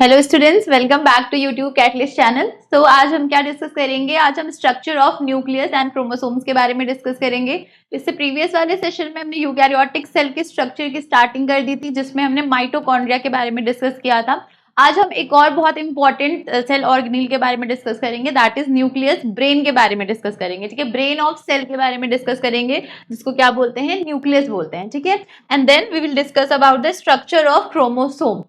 Hello students, welcome back to YouTube catalyst channel. तो आज हम क्या डिस्कस करेंगे? आज हम structure of nucleus and chromosomes के बारे में डिस्कस करेंगे। इससे प्रीवियस वाले सेशन में हमने यूकैरियोटिक सेल के स्ट्रक्चर की स्टार्टिंग कर दी थी, जिसमें हमने माइटोकॉन्ड्रिया के बारे में डिस्कस किया था। आज हम एक और बहुत इंपॉर्टेंट सेल ऑर्गेनील के बारे में डिस्कस करेंगे, दैट इज न्यूक्लियस। ब्रेन के बारे में डिस्कस करेंगे, ठीक है। ब्रेन ऑफ सेल के बारे में डिस्कस करेंगे, जिसको क्या बोलते हैं? न्यूक्लियस बोलते हैं, ठीक है। And then we will discuss about the structure of chromosome,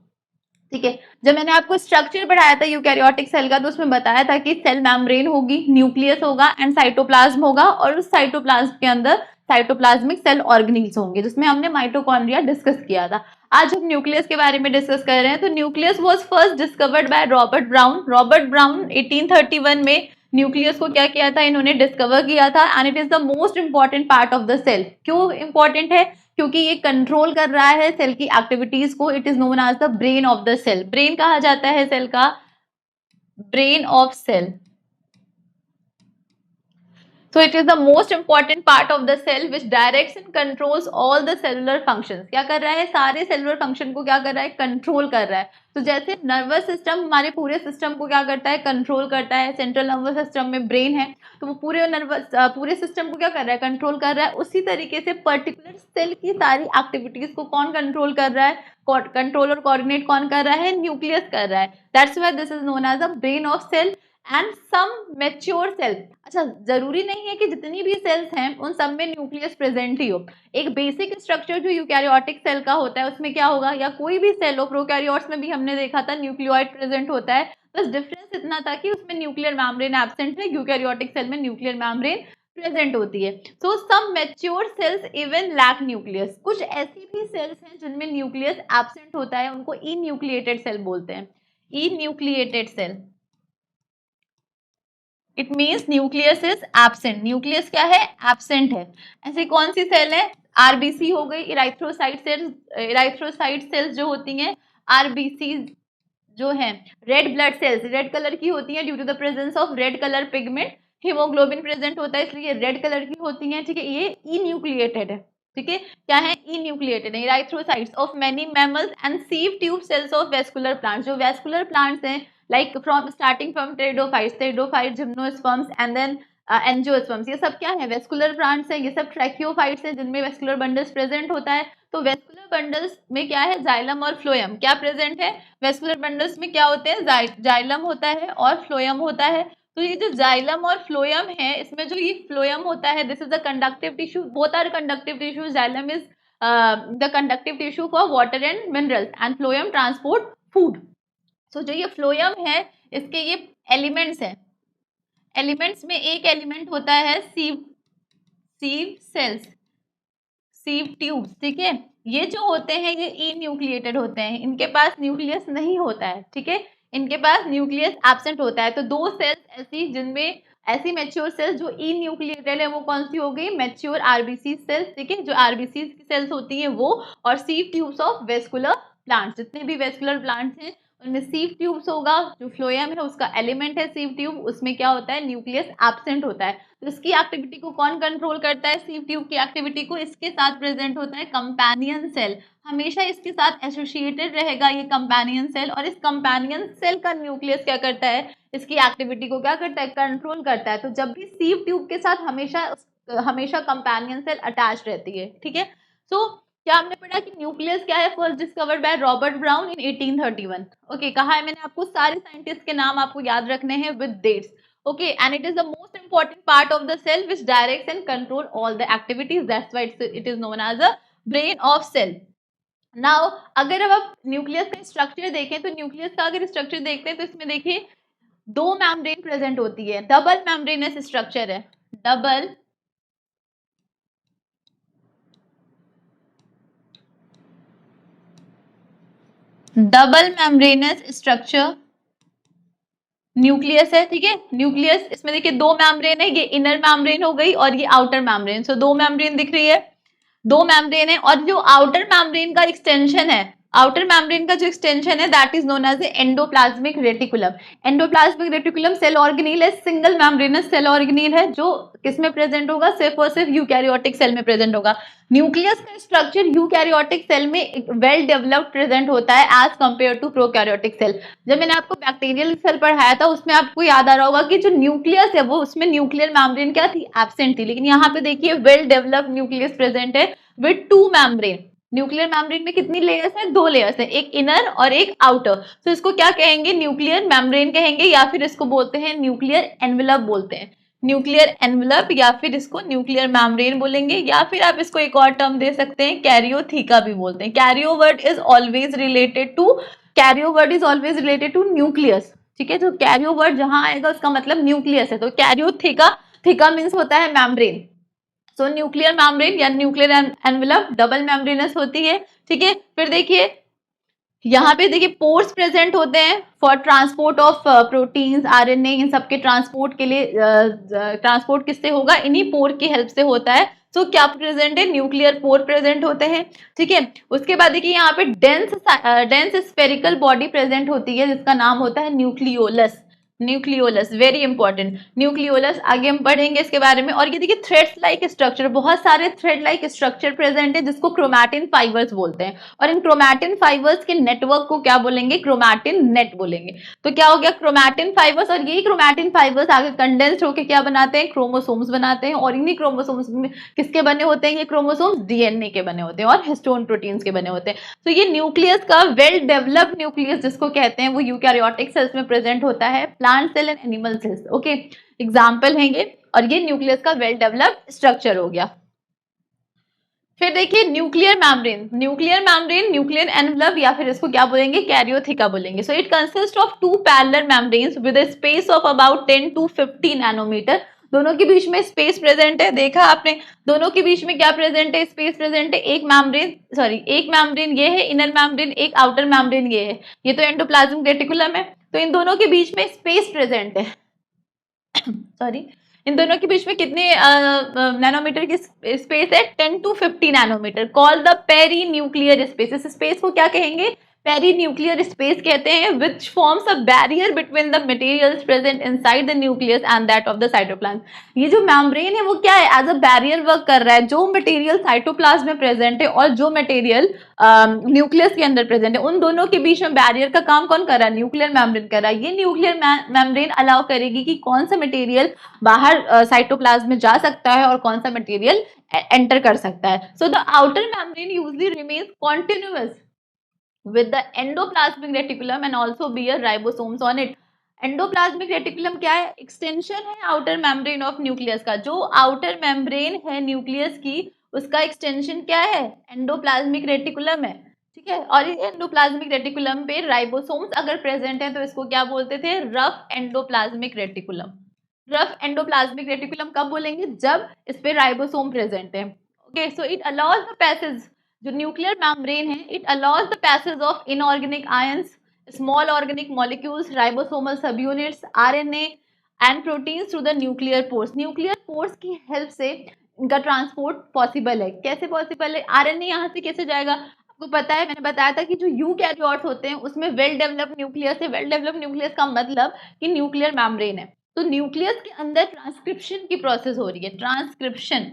ठीक है। जब मैंने आपको स्ट्रक्चर पढ़ाया था यूकैरियोटिक सेल का, तो उसमें बताया था कि सेल मेम्ब्रेन होगी, न्यूक्लियस होगा एंड साइटोप्लाज्म होगा, और उस साइटोप्लाज्म के अंदर साइटोप्लाज्मिक सेल ऑर्गेनील्स होंगे, जिसमें हमने माइटोकॉन्ड्रिया डिस्कस किया था। आज हम न्यूक्लियस के बारे में डिस्कस कर रहे हैं। तो nucleus was first discovered by Robert brown. Robert brown 1831 में न्यूक्लियस को क्या किया था? इन्होंने डिस्कवर किया था। And it is the most important part of the cell. क्यों इंपॉर्टेंट है? क्योंकि ये कंट्रोल कर रहा है सेल की एक्टिविटीज को। It is known as the brain of the cell. Brain कहा जाता है सेल का, brain of cell. So it is the most important part of the cell which directs and controls all the cellular functions. क्या कर रहा है? सारे cellular function को क्या कर रहा है? कंट्रोल कर रहा है। तो जैसे नर्वस सिस्टम हमारे पूरे सिस्टम को क्या करता है? कंट्रोल करता है। सेंट्रल नर्वस सिस्टम में ब्रेन है, तो वो पूरे सिस्टम को क्या कर रहा है? कंट्रोल कर रहा है। उसी तरीके से पर्टिकुलर सेल की सारी एक्टिविटीज को कौन कंट्रोल कर रहा है? कंट्रोल और कोऑर्डिनेट कौन कर रहा है? न्यूक्लियस कर रहा है। That's why this is known as a brain of cell and some mature cells. अच्छा, जरूरी नहीं है कि जितनी भी सेल्स हैं उन सब में न्यूक्लियस प्रेजेंट ही हो। एक बेसिक स्ट्रक्चर जो यूकैरियोटिक सेल का होता है उसमें क्या होगा, या कोई भी सेल हो, प्रोकैरियोट्स में भी हमने देखा था न्यूक्लियोइड प्रेजेंट होता है। बस डिफरेंस इतना था कि उसमें न्यूक्लियर मेम्ब्रेन एब्सेंट है, यूकैरियोटिक सेल में न्यूक्लियर मेम्ब्रेन प्रेजेंट होती है। So some mature cells even lack nucleus. कुछ ऐसी भी सेल्स हैं जिनमें न्यूक्लियस एब्सेंट होता है, उनको इन्यूक्लिएटेड सेल बोलते हैं। Enucleated cell, it means nucleus is absent. Nucleus क्या है? एब्सेंट है। ऐसी कौन सी सेल है? आरबीसी हो गई, इराइथ्रोसाइट सेल्स। इराइथ्रोसाइट सेल्स जो होती हैं, आरबीसी जो है, red blood cells, red colour की होती हैं due to the presence of red colour pigment. Haemoglobin present होता है इसलिए रेड कलर की होती हैं, ठीक है। ये इन्यूक्लिएटेड है, ठीक है। क्या है? इन्यूक्लिएटेड है। Erythrocytes of many mammals and sieve tube cells of vascular plants. जो वेस्कुलर प्लांट्स हैं, like from starting from pteridophytes, gymnosperms and then angiosperms, ये सब क्या है? वेस्कुलर प्लांट्स हैं। ये सब ट्रैकियोफाइट्स हैं जिनमें वेस्कुलर बंडल्स प्रेजेंट होता है। तो वेस्कुलर बंडल्स में क्या है? जाइलम और फ्लोएम क्या प्रेजेंट है? वेस्कुलर बंडल्स में क्या होते हैं? जाइलम होता है और फ्लोएम होता है। तो ये जो जाइलम और फ्लोएम है, इसमें जो ये फ्लोएम होता है, this is the conductive tissue. Both are conductive tissue. Xylem is the conductive tissue for water and minerals and phloem transport food. तो जो ये फ्लोएम है, इसके ये एलिमेंट्स हैं। एलिमेंट्स में एक एलिमेंट होता है सीव सेल्स, सीव ट्यूब्स, ठीक है। ये जो होते हैं ये इन्यूक्लिएटेड होते हैं, इनके पास न्यूक्लियस नहीं होता है, ठीक है। इनके पास न्यूक्लियस एब्सेंट होता है। तो दो सेल्स ऐसी जिनमें ऐसी मैच्योर सेल्स जो इन्यूक्लिएटेड है, वो कौन सी हो गई? मैच्योर आरबीसी सेल्स, ठीक है। जो आरबीसी सेल्स होती हैं वो, और sieve tubes of vascular plants. जितने भी वेस्कुलर प्लांट्स हैं उनमें सीव ट्यूब्स होगा। जो फ्लोएम है उसका एलिमेंट है सीव ट्यूब, उसमें क्या होता है? न्यूक्लियस एब्सेंट होता है। तो इसकी एक्टिविटी को कौन कंट्रोल करता है? सीव ट्यूब की एक्टिविटी को इसके साथ प्रेजेंट होता है कंपेनियन सेल। हमेशा इसके साथ एसोसिएटेड रहेगा ये कंपेनियन सेल, और इस कंपेनियन सेल का न्यूक्लियस क्या करता है? इसकी एक्टिविटी को क्या करता है? कंट्रोल करता है। तो जब भी सीव ट्यूब के साथ हमेशा कंपेनियन सेल अटैच रहती है, ठीक है। सो क्या हमने पढ़ा कि न्यूक्लियस क्या है? First discovered by Robert brown in 1831। Okay, कहा है मैंने आपको सारे साइंटिस्ट के नाम आपको याद रखने हैं with dates. Okay, and it is the most important part of the cell which directs and control all the activities. That's why it is known as a brain of cell. Now अगर अब आप nucleus का structure देखें, तो nucleus का अगर structure देखते हैं तो इसमें देखिए दो मेम्ब्रेन प्रेजेंट होती है। डबल मेम्ब्रेनस स्ट्रक्चर है, डबल मेम्ब्रेनस स्ट्रक्चर न्यूक्लियस है, ठीक है। न्यूक्लियस, इसमें देखिए दो मेम्ब्रेन है, ये इनर मेम्ब्रेन हो गई और ये आउटर मेम्ब्रेन। सो दो मेम्ब्रेन दिख रही है, दो मेम्ब्रेन है। और जो आउटर मेम्ब्रेन का एक्सटेंशन है, आउटर मेम्ब्रेन का जो एक्सटेंशन है that is known as endoplasmic reticulum. Endoplasmic reticulum cell organelle है, सिंगल मेम्ब्रेनस सेल ऑर्गेनील है, जो किसमें प्रेजेंट होगा, सिर्फ और सिर्फ यूकैरियोटिक सेल में प्रेजेंट होगा। न्यूक्लियस का स्ट्रक्चर यूकैरियोटिक सेल में वेल डेवलप्ड प्रेजेंट होता है as compare to prokaryotic cell. जब मैंने आपको बैक्टीरियल सेल पढ़ाया था उसमें आपको याद आ रहा होगा कि जो न्यूक्लियस है वो उसमें न्यूक्लियर मेम्ब्रेन क्या थी, एब्सेंट थी, लेकिन यहाँ पे देखिए वेल डेवलप्ड न्यूक्लियस प्रेजेंट है विद 2 मेम्ब्रेन। न्यूक्लियर मेम्ब्रेन में कितनी लेयर्स है, 2 लेयर्स है, एक इनर और एक आउटर। तो इसको क्या कहेंगे, न्यूक्लियर मेम्ब्रेन कहेंगे, या फिर इसको बोलते हैं न्यूक्लियर एनवेलप बोलते हैं, न्यूक्लियर एनवेलप, या फिर इसको न्यूक्लियर मेम्ब्रेन बोलेंगे, या फिर आप इसको एक और टर्म दे सकते हैं, कैरियोथीका भी बोलते हैं। Karyo word is always related to nucleus, ठीक है। तो कैरियो वर्ड जहां आएगा उसका मतलब न्यूक्लियस है, तो कैरियोथीका, थीका मीन्स होता है मेम्ब्रेन। सो न्यूक्लियर मेम्ब्रेन या न्यूक्लियर एनवेलप डबल मेम्ब्रेनस होती है, ठीक है। फिर देखिए यहाँ पे देखिए पोर्स प्रेजेंट होते हैं for transport of proteins, RNA, इन सब के ट्रांसपोर्ट के लिए, ट्रांसपोर्ट किससे होगा, इन्हीं पोर की हेल्प से होता है। तो क्या प्रेजेंट है, न्यूक्लियर पोर प्रेजेंट होते हैं, ठीक है। उसके बाद देखिए यहाँ पे डेंस स्फेरिकल बॉडी प्रेजेंट होती है जिसका नाम होता है nucleolus. Nucleolus very important, nucleolus आगे हम पढ़ेंगे इसके बारे में। और ये देखिए थ्रेड्स लाइक स्ट्रक्चर, बहुत सारे थ्रेड लाइक स्ट्रक्चर प्रेजेंट है जिसको क्रोमैटिन फाइबर्स बोलते हैं, और इन क्रोमैटिन फाइबर्स के नेटवर्क को क्या बोलेंगे, क्रोमैटिन नेट बोलेंगे। तो क्या हो गया, क्रोमैटिन फाइबर्स, और यही क्रोमैटिन फाइबर्स आगे कंडेंस्ड होकर क्या बनाते हैं, क्रोमोसोम्स बनाते हैं, और इन्हीं क्रोमोसोम्स में किसके बने होते हैं, ये क्रोमोसोम्स डीएनए के बने होते हैं और हिस्टोन प्रोटीन्स के बने होते हैं। तो ये न्यूक्लियस का वेल डेवलप्ड न्यूक्लियस जिसको कहते हैं वो यूकैरियोटिक सेल्स में प्रेजेंट होता है, plant cell and animal cells, okay, example है ये। और ये न्यूक्लियस का वेल डेवलप्ड स्ट्रक्चर हो गया। फिर देखिए न्यूक्लियर मेम्ब्रेन, न्यूक्लियर एनवेलप, या फिर इसको क्या बोलेंगे, कैरियोथीका बोलेंगे। So it consist of 2 parallel membranes with a space of about 10 to 50 nanometre. दोनों के बीच में स्पेस प्रेजेंट है, देखा आपने, दोनों के बीच में क्या प्रेजेंट है, स्पेस प्रेजेंट है। एक मेम्ब्रेन ये है इनर मेम्ब्रेन, एक आउटर मेम्ब्रेन ये है, ये तो एंडोप्लाज्मिक रेटिकुलम है। तो इन दोनों के बीच में स्पेस प्रेजेंट है इन दोनों के बीच में कितने नैनोमीटर की स्पेस है, 10 to 50 nanometre, call the peri nuclear space. इस स्पेस को क्या कहेंगे, पेरी न्यूक्लियर स्पेस कहते हैं, which forms a barrier between the materials present inside the nucleus and that of the cytoplasm. ये जो मेम्ब्रेन है वो क्या है, एज अ बैरियर वर्क कर रहा है। जो मटेरियल साइटोप्लाज्म में प्रेजेंट है और जो मटेरियल न्यूक्लियस के अंदर प्रेजेंट है, उन दोनों के बीच में बैरियर का काम कौन कर रहा है, न्यूक्लियर मेम्ब्रेन कर रहा है। ये न्यूक्लियर मेम्ब्रेन अलाउ करेगी कि कौन सा मटेरियल बाहर साइटोप्लाज्म में जा सकता है और कौन सा मटेरियल एंटर कर सकता है। So the outer membrane usually remains continuous with the endoplasmic reticulum and also bear ribosomes on it। Endoplasmic reticulum क्या है, एक्सटेंशन है आउटर मेम्ब्रेन ऑफ न्यूक्लियस का। जो आउटर मेम्ब्रेन है न्यूक्लियस की उसका एक्सटेंशन क्या है, एंडोप्लाज्मिक रेटिकुलम है, ठीक है। और इस एंडोप्लाज्मिक रेटिकुलम पे राइबोसोम्स अगर प्रेजेंट है तो इसको क्या बोलते थे, rough endoplasmic reticulum. Rough endoplasmic reticulum कब बोलेंगे, जब इस पे राइबोसोम प्रेजेंट है, okay. So it allows the passage, जो न्यूक्लियर मेम्ब्रेन है, it allows the passage of inorganic ions, small organic molecules, ribosomal subunits, RNA and proteins through the nuclear pores. Nuclear pores की help से इनका transport possible है। कैसे possible है, RNA यहाँ से कैसे जाएगा, आपको पता है, मैंने बताया था कि जो यूकैरियोट्स होते हैं उसमें वेल डेवलप्ड न्यूक्लियस है। वेल डेवलप्ड न्यूक्लियस का मतलब कि न्यूक्लियर मेम्ब्रेन है, तो न्यूक्लियस के अंदर ट्रांसक्रिप्शन की प्रोसेस हो रही है, ट्रांसक्रिप्शन।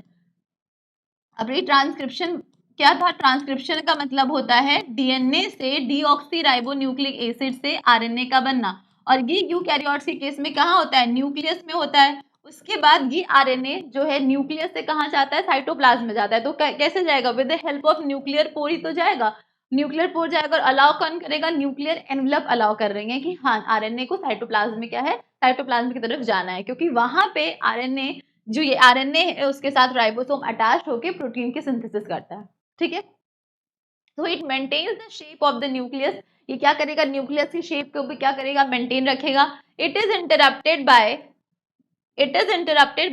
अब ये ट्रांसक्रिप्शन क्या था, ट्रांसक्रिप्शन का मतलब होता है डीएनए से डीऑक्सीराइबोन्यूक्लिक एसिड से आरएनए का बनना, और ये यूकैरियोट्स के केस में कहाँ होता है, न्यूक्लियस में होता है। उसके बाद ये आरएनए जो है न्यूक्लियस से कहाँ जाता है, साइटोप्लाज्म में जाता है। तो कैसे जाएगा, with the help of nuclear pore ही तो जाएगा, न्यूक्लियर पोर जाएगा। और अलाउ कौन करेगा, न्यूक्लियर एनवेलप अलाउ कर रहे हैं कि हाँ आरएनए को साइटोप्लाज्म में क्या है, साइटोप्लाज्म की तरफ जाना है, क्योंकि वहां पे आरएनए, जो ये आरएनए है उसके साथ राइबोसोम अटैच होकर प्रोटीन की सिंथेसिस करता है, ठीक है। तो it maintains the shape of the nucleus, ये क्या करेगा, न्यूक्लियस की शेप को भी क्या करेगा, मेंटेन रखेगा। It is interrupted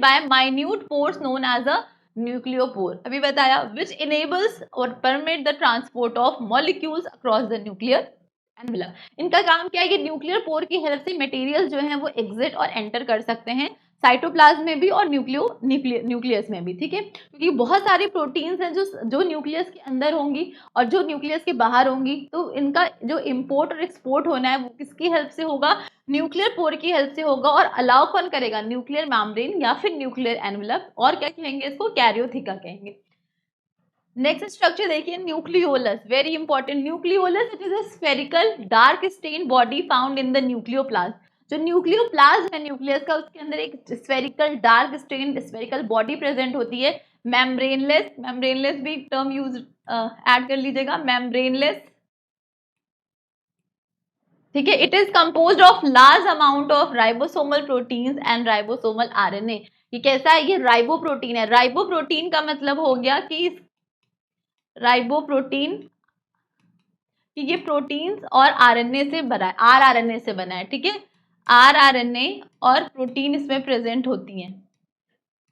by minute pores known as a nucleopore, अभी बताया, विच इनेबल्स और permit the transport of molecules across the nuclear envelope. इनका काम क्या है, ये न्यूक्लियर पोर की हेल्प से मटेरियल जो है वो एग्जिट और एंटर कर सकते हैं साइटोप्लाज्म में भी और न्यूक्लियस में भी, ठीक है, क्योंकि बहुत सारी प्रोटीन्स हैं जो न्यूक्लियस के अंदर होंगी और जो न्यूक्लियस के बाहर होंगी, तो इनका जो इम्पोर्ट और एक्सपोर्ट होना है वो किसकी हेल्प से होगा, न्यूक्लियर पोर की हेल्प से होगा। और अलाउ कौन करेगा, न्यूक्लियर मेम्ब्रेन या फिर न्यूक्लियर एनवेलप, और क्या कहेंगे इसको, कैरियोथिका कहेंगे। नेक्स्ट स्ट्रक्चर देखिए, nucleolus, very important. Nucleolus it is a spherical dark stain body found in the nucleoplasm. जो न्यूक्लियोप्लाज्म है न्यूक्लियस का, उसके अंदर एक spherical dark stain spherical body present होती है। मेम्ब्रेनलेस भी टर्म यूज ऐड कर लीजिएगा, मेम्ब्रेनलेस, ठीक है। It is composed of large amount of ribosomal proteins and ribosomal RNA. ये कैसा है, ये राइबोप्रोटीन है। राइबोप्रोटीन का मतलब हो गया कि राइबोप्रोटीन कि ये प्रोटीन्स और आरएनए से बना है, आरआरएनए से बना है, ठीक है। आरआरएनए और प्रोटीन इसमें प्रेजेंट होती हैं,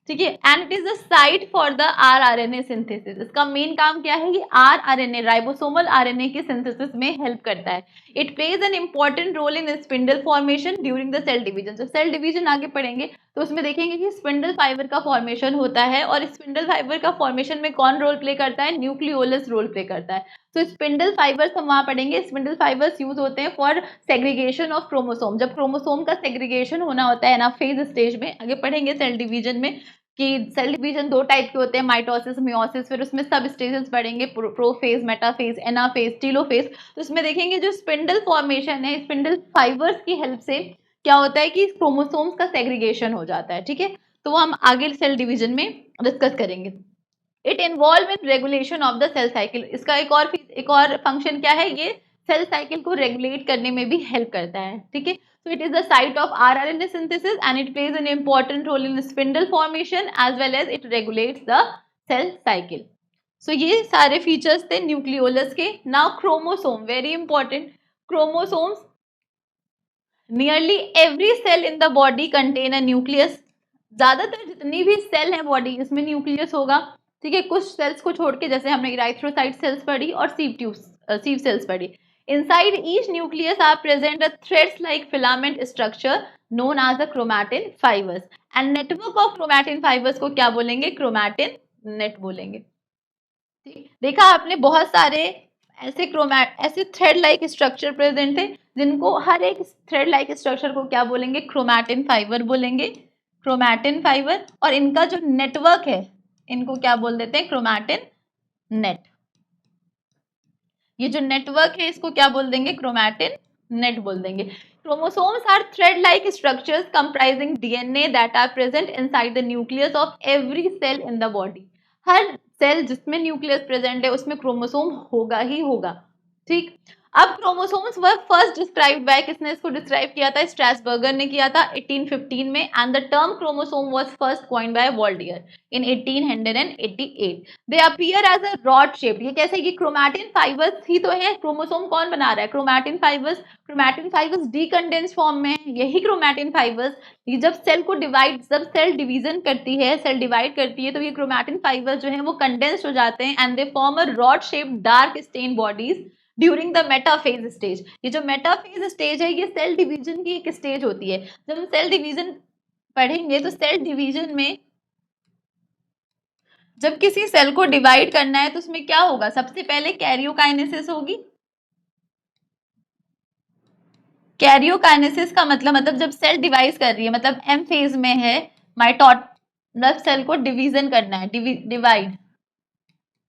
ठीक है। And it is the site for the rRNA synthesis. इसका मेन काम क्या है, ये आरआरएनए राइबोसोमल आरएनए की सिंथेसिस में हेल्प करता है। It plays an important role in spindle formation during the cell division. जब सेल डिवीजन आगे पढ़ेंगे तो उसमें देखेंगे कि स्पिंडल फाइबर का फॉर्मेशन होता है, और स्पिंडल फाइबर का फॉर्मेशन में कौन रोल प्ले करता है, न्यूक्लियोलस रोल प्ले करता है। तो स्पिंडल फाइबर्स हम वहां पढ़ेंगे। स्पिंडल फाइबर्स यूज होते हैं फॉर सेग्रीगेशन ऑफ क्रोमोसोम। जब क्रोमोसोम का सेग्रीगेशन होना होता है एनाफेज स्टेज में, आगे पढ़ेंगे सेल डिवीजन में कि सेल डिवीजन दो टाइप के होते हैं, माइटोसिस, मियोसिस, फिर उसमें सब स्टेजेस पढ़ेंगे, प्रोफेज, मेटाफेज, एनाफेज, टीलोफेज। तो इसमें देखेंगे जो स्पिंडल फॉर्मेशन है, स्पिंडल फाइबर्स की हेल्प से क्या होता है कि क्रोमोसोम्स का सेग्रीगेशन हो जाता है, ठीक है। तो वो हम आगे सेल डिवीजन में डिस्कस करेंगे। It involve in regulation of the cell cycle. इसका एक और फंक्शन क्या है, ये सेल साइकिल को रेगुलेट करने में भी हेल्प करता है, ठीक है। So it is the site of rRNA synthesis and it plays an important role in spindle formation as well as it regulates the cell cycle. So ये सारे features थे न्यूक्लियोलस के। Now chromosome, very important. Chromosomes, nearly every cell in the body contain a nucleus. ज्यादातर जितनी भी cell है body इसमें nucleus होगा, ठीक है। कुछ सेल्स को छोड़ के, जैसे हमने इराइथ्रोसाइट सेल्स पढ़ी और सीव सेल्स पढ़ी। Inside each nucleus are present a threads-like filament structure known as the chromatin fibers. And network of chromatin fibers को क्या बोलेंगे, chromatin net बोलेंगे। ठीक, देखा आपने बहुत सारे ऐसे थ्रेड-like स्ट्रक्चर प्रेजेंट है, जिनको हर एक थ्रेड-like स्ट्रक्चर को क्या बोलेंगे, क्रोमैटिन फाइबर बोलेंगे, क्रोमैटिन फाइबर। और इनका जो नेटवर्क है इनको क्या बोल देते हैं, क्रोमैटिन नेट। ये जो नेटवर्क है इसको क्या बोल देंगे, क्रोमैटिन नेट बोल देंगे। Chromosomes are thread like structures comprising DNA that are present inside the nucleus of every cell in the body. हर सेल जिसमें न्यूक्लियस प्रेजेंट है उसमें क्रोमोसोम होगा ही होगा, ठीक। अब chromosomes were first described by, किसने इसको डिस्क्राइब किया था, स्ट्रैसबर्गर ने किया था 1815 में। And the term chromosome was first coined by Waldeyer in 1888। They appear as a rod shape. ये कैसे, ये क्रोमैटिन फाइबर्स ही तो है। क्रोमोसोम कौन बना रहा है, chromatin fibres. Chromatin fibres decondense form में है। यही क्रोमैटिन फाइबर्स जब सेल डिवीजन करती है, सेल डिवाइड करती है, तो ये क्रोमैटिन फाइबर्स जो है वो कंडेंस्ड हो जाते हैं and they form a rod shape dark stain bodies during the metaphase stage. ये जो मेटाफेज स्टेज है ये सेल डिवीजन की एक स्टेज होती है। जब हम सेल डिवीजन पढ़ेंगे तो सेल डिवीजन में जब किसी सेल को डिवाइड करना है तो उसमें क्या होगा, सबसे पहले कैरियोकाइनेसिस होगी। कैरियोकाइनेसिस का मतलब जब सेल डिवाइड कर रही है, मतलब एम फेज में है, माइटोट सेल को डिवीजन करना है, डिवाइड,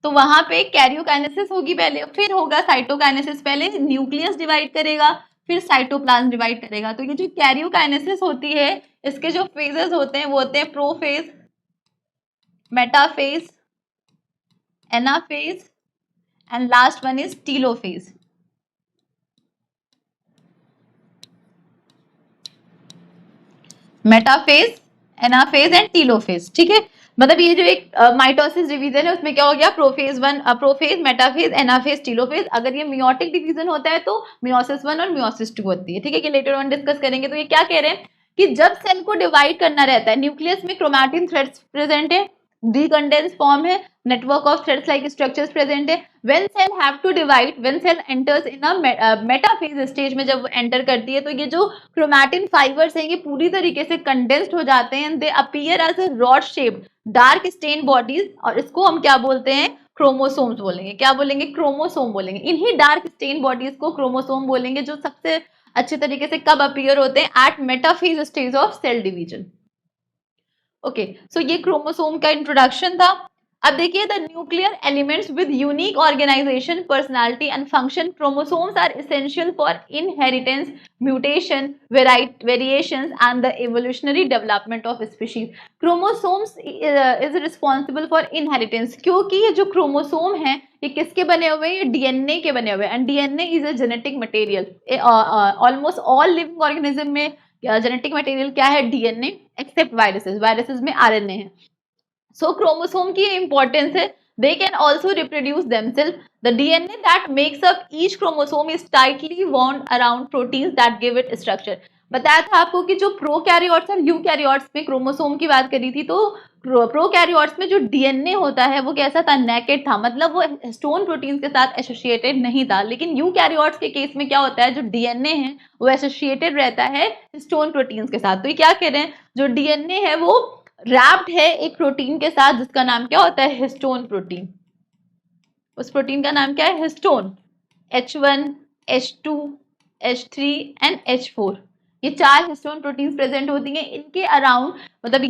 तो वहां पे कैरियोकाइनेसिस होगी पहले, फिर होगा साइटोकाइनेसिस। पहले न्यूक्लियस डिवाइड करेगा, फिर साइटोप्लाज्म डिवाइड करेगा। तो ये जो कैरियोकाइनेसिस होती है इसके जो फेजेस होते हैं वो होते हैं prophase, metaphase, anaphase and last one is telophase. Metaphase, anaphase and telophase, ठीक है। मतलब ये जो एक माइटोसिस डिवीजन है उसमें क्या हो गया, prophase 1, prophase, metaphase, anaphase, telophase. अगर ये मियोटिक डिवीजन होता है तो मियोसिस 1 और मियोसिस 2 होती है, ठीक है, कि लेटर ऑन डिस्कस करेंगे। तो ये क्या कह रहे हैं कि जब सेल को डिवाइड करना रहता है, न्यूक्लियस में क्रोमैटिन थ्रेड्स प्रेजेंट है, डीकंडेंस फॉर्म है, network of threads like structures present है। When cell have to divide, when cell enters in a metaphase stage में जब एंटर करती है तो ये जो क्रोमैटिन फाइबर्स हैं ये पूरी तरीके से कंडेंस्ड हो जाते हैं, they appear as a rod shape dark stain bodies, और इसको हम क्या बोलते हैं, क्रोमोसोम्स बोलेंगे। क्या बोलेंगे, क्रोमोसोम बोलेंगे। इन्हीं डार्क स्टेन बॉडीज को क्रोमोसोम बोलेंगे, जो सबसे अच्छे तरीके से कब अपीयर होते हैं, at metaphase stage of cell division. Okay, so ये क्रोमोसोम का इंट्रोडक्शन था। अब देखिए, the nuclear elements with unique organisation, personality and function, chromosomes are essential for inheritance, mutation, variations and the evolutionary development of species. Chromosomes is responsible for inheritance, क्योंकि ये जो chromosome है ये किसके बने हुए हैं, ये डीएनए के बने हुए हैं, and DNA is a genetic material. Almost all living organism में जेनेटिक मटेरियल क्या है, डीएनए, एक्सेप्ट वायरसेस, वायरसेस में आरएनए है। सो क्रोमोसोम की इंपॉर्टेंस है, they can also reproduce themselves. The DNA that makes up each chromosome is tightly wound around proteins that give it structure. बताया था आपको कि जो प्रोकैरियोट्स और यूकैरियोट्स में क्रोमोसोम की बात करी थी, तो प्रोकैरियोट्स में जो डीएनए होता है वो कैसा था, नेकेड था, मतलब वो हिस्टोन प्रोटीन्स के साथ एसोसिएटेड नहीं था। लेकिन यूकैरियोट्स के केस में क्या होता है, जो डीएनए है वो एसोसिएटेड रहता है हिस्टोन प्रोटीन्स के साथ। तो ये क्या कह रहे हैं, जो डीएनए है वो रैप्ड है एक प्रोटीन के साथ जिसका नाम क्या होता है, हिस्टोन प्रोटीन। उस प्रोटीन का नाम क्या है, histone. H1, H2, H3 and H4, ये 4 हिस्टोन प्रोटीन्स प्रेजेंट होती हैं। इनके अराउंड मतलब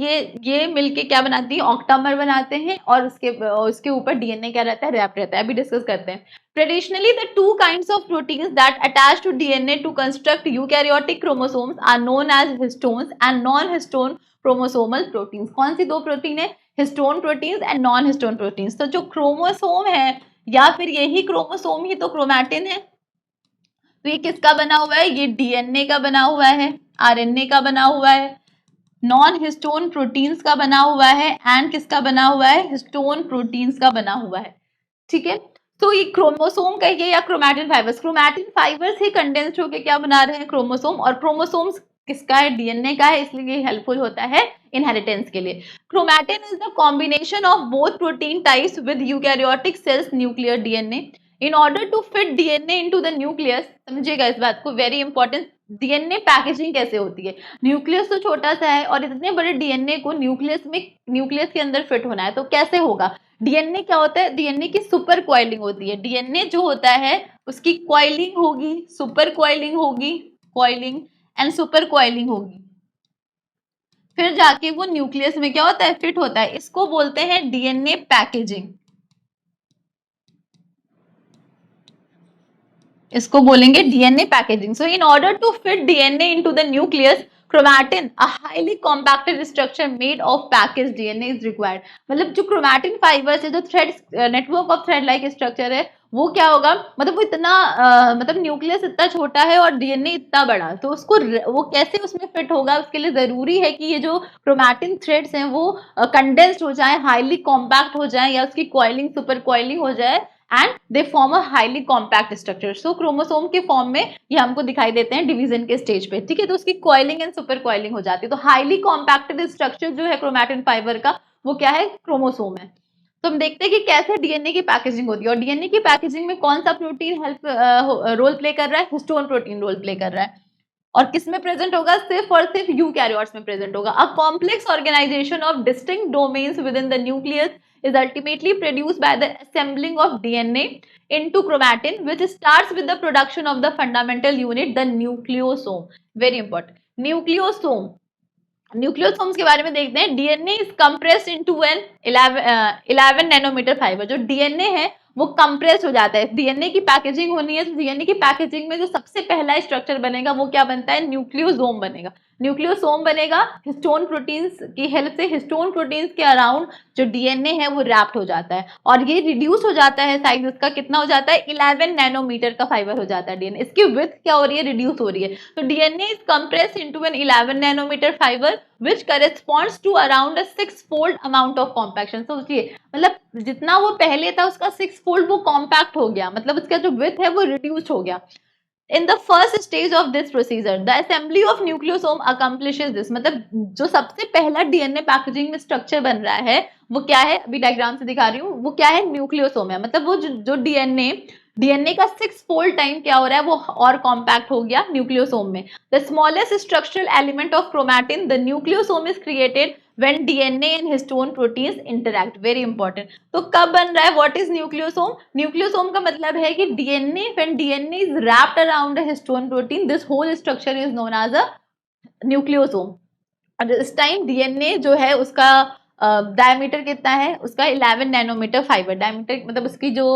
ये मिलके क्या बनाती है, ऑक्टामर बनाते हैं, और उसके ऊपर डीएनए क्या रहता है, रैप रहता है। अभी डिस्कस करते हैं। Traditionally the two kinds of proteins that attach to DNA to construct eukaryotic chromosomes are known as histones and non histone chromosomal proteins. कौन सी दो प्रोटीन है, histone proteins and non histone proteins. तो जो chromosome है या फिर यही क्रोमोसोम ही तो क्रोमैटिन है। तो ये किसका बना हुआ है, ये डीएनए का बना हुआ है, आरएनए का बना हुआ है, नॉन हिस्टोन प्रोटीन्स का बना हुआ है, एंड किसका बना हुआ है, हिस्टोन प्रोटीन्स का बना हुआ है। ठीक है, तो ये क्रोमोसोम कहिए या क्रोमैटिन फाइबर्स, क्रोमैटिन फाइबर्स ही कंडेंस्ड होकर क्या बना रहे हैं, क्रोमोसोम। और क्रोमोसोम्स किसका है, डीएनए का है, इसलिए ये हेल्पफुल होता है इनहेरिटेंस के लिए। Chromatin is the combination of both protein types with eukaryotic cells nuclear DNA. In order to fit DNA into the nucleus, समझिएगा इस बात को, वेरी इंपॉर्टेंट, डीएनए पैकेजिंग कैसे होती है। न्यूक्लियस तो छोटा सा है और इतने बड़े डीएनए को न्यूक्लियस के अंदर फिट होना है, तो कैसे होगा। डीएनए क्या होता है, डीएनए की सुपर क्वाइलिंग होती है। डीएनए जो होता है उसकी क्वाइलिंग होगी, सुपर क्वाइलिंग होगी, क्वाइलिंग एंड सुपर क्वाइलिंग होगी, फिर जाके वो न्यूक्लियस में क्या होता है, फिट होता है। इसको बोलते हैं डीएनए पैकेजिंग, इसको बोलेंगे DNA packaging. So in order to fit DNA into the nucleus, chromatin a highly compacted structure made of package DNA is required. मतलब जो क्रोमैटिन फाइबर्स है, जो thread network of thread like structure है, वो क्या होगा, मतलब वो इतना मतलब न्यूक्लियस इतना छोटा है और डीएनए इतना बड़ा, तो उसको वो कैसे उसमें फिट होगा, उसके लिए जरूरी है कि ये जो क्रोमैटिन थ्रेड्स हैं वो कंडेंस्ड हो जाए, हाईली कॉम्पैक्ट हो जाए, या उसकी क्वाइलिंग सुपर क्वाइलिंग हो जाए, and they form a highly compact structure. So chromosome के फॉर्म में ये हमको दिखाई देते हैं डिवीजन के स्टेज पे। ठीक है, तो उसकी क्वाइलिंग एंड सुपर क्वाइलिंग हो जाती है। तो हाईली कॉम्पैक्टेड स्ट्रक्चर जो है क्रोमैटिन फाइबर का, वो क्या है, क्रोमोसोम है। तो हम देखते हैं कि कैसे डीएनए की पैकेजिंग होती है, और डीएनए की पैकेजिंग में कौन सा प्रोटीन रोल प्ले कर रहा है, हिस्टोन प्रोटीन रोल प्ले कर रहा है। और किस में प्रेजेंट होगा, सिर्फ और सिर्फ यूकैरियोट्स में प्रेजेंट होगा। A complex organisation of distinct domains within the nucleus is ultimately produced by the assembling of DNA into chromatin, which starts with the production of the fundamental unit, the nucleosome. Very important. Nucleosome. Nucleosomes के बारे में देखते हैं। DNA is compressed into an 11 nanometre fibre. जो DNA है वो compress हो जाता है। डीएनए की पैकेजिंग होनी है, तो डीएनए की पैकेजिंग में जो सबसे पहला स्ट्रक्चर बनेगा वो क्या बनता है, न्यूक्लियोसोम बनेगा। न्यूक्लियोसोम बनेगा हिस्टोन प्रोटीन्स की हेल्प से। हिस्टोन प्रोटीन्स के अराउंड जो डीएनए है वो रैप्ड हो जाता है, और ये रिड्यूस हो जाता है, साइज इसका कितना हो जाता है, 11 नैनोमीटर का फाइबर हो जाता है डीएनए। इसकी विड्थ क्या हो रही है, रिड्यूस हो रही है। तो DNA is compressed into an 11 nanometre fibre which corresponds to around a 6-fold amount of compaction। सोचिए, मतलब जितना वो पहले था उसका 6-fold वो कॉम्पैक्ट हो गया, मतलब उसका जो विड्थ है वो रिड्यूस हो गया। In the first stage of this procedure, the assembly of nucleosome accomplishes this. मतलब जो सबसे पहला डीएनए पैकेजिंग में स्ट्रक्चर बन रहा है वो क्या है, अभी डायग्राम से दिखा रही हूँ, वो क्या है, न्यूक्लियोसोम है। मतलब वो जो डीएनए का 6 फोल्ड टाइम क्या हो रहा है, वो और कॉम्पैक्ट हो गया न्यूक्लियोसोम में। The smallest structural element of chromatin, the nucleosome is created when DNA and histone proteins interact, very important। तो कब बन रहा है, what is nucleosome? nucleosome का मतलब है कि DNA, when DNA is wrapped around a histone protein, this whole structure is known as a nucleosome। और इस टाइम DNA जो है उसका डायमीटर कितना है, उसका 11 नैनोमीटर फाइबर डायमीटर, मतलब उसकी जो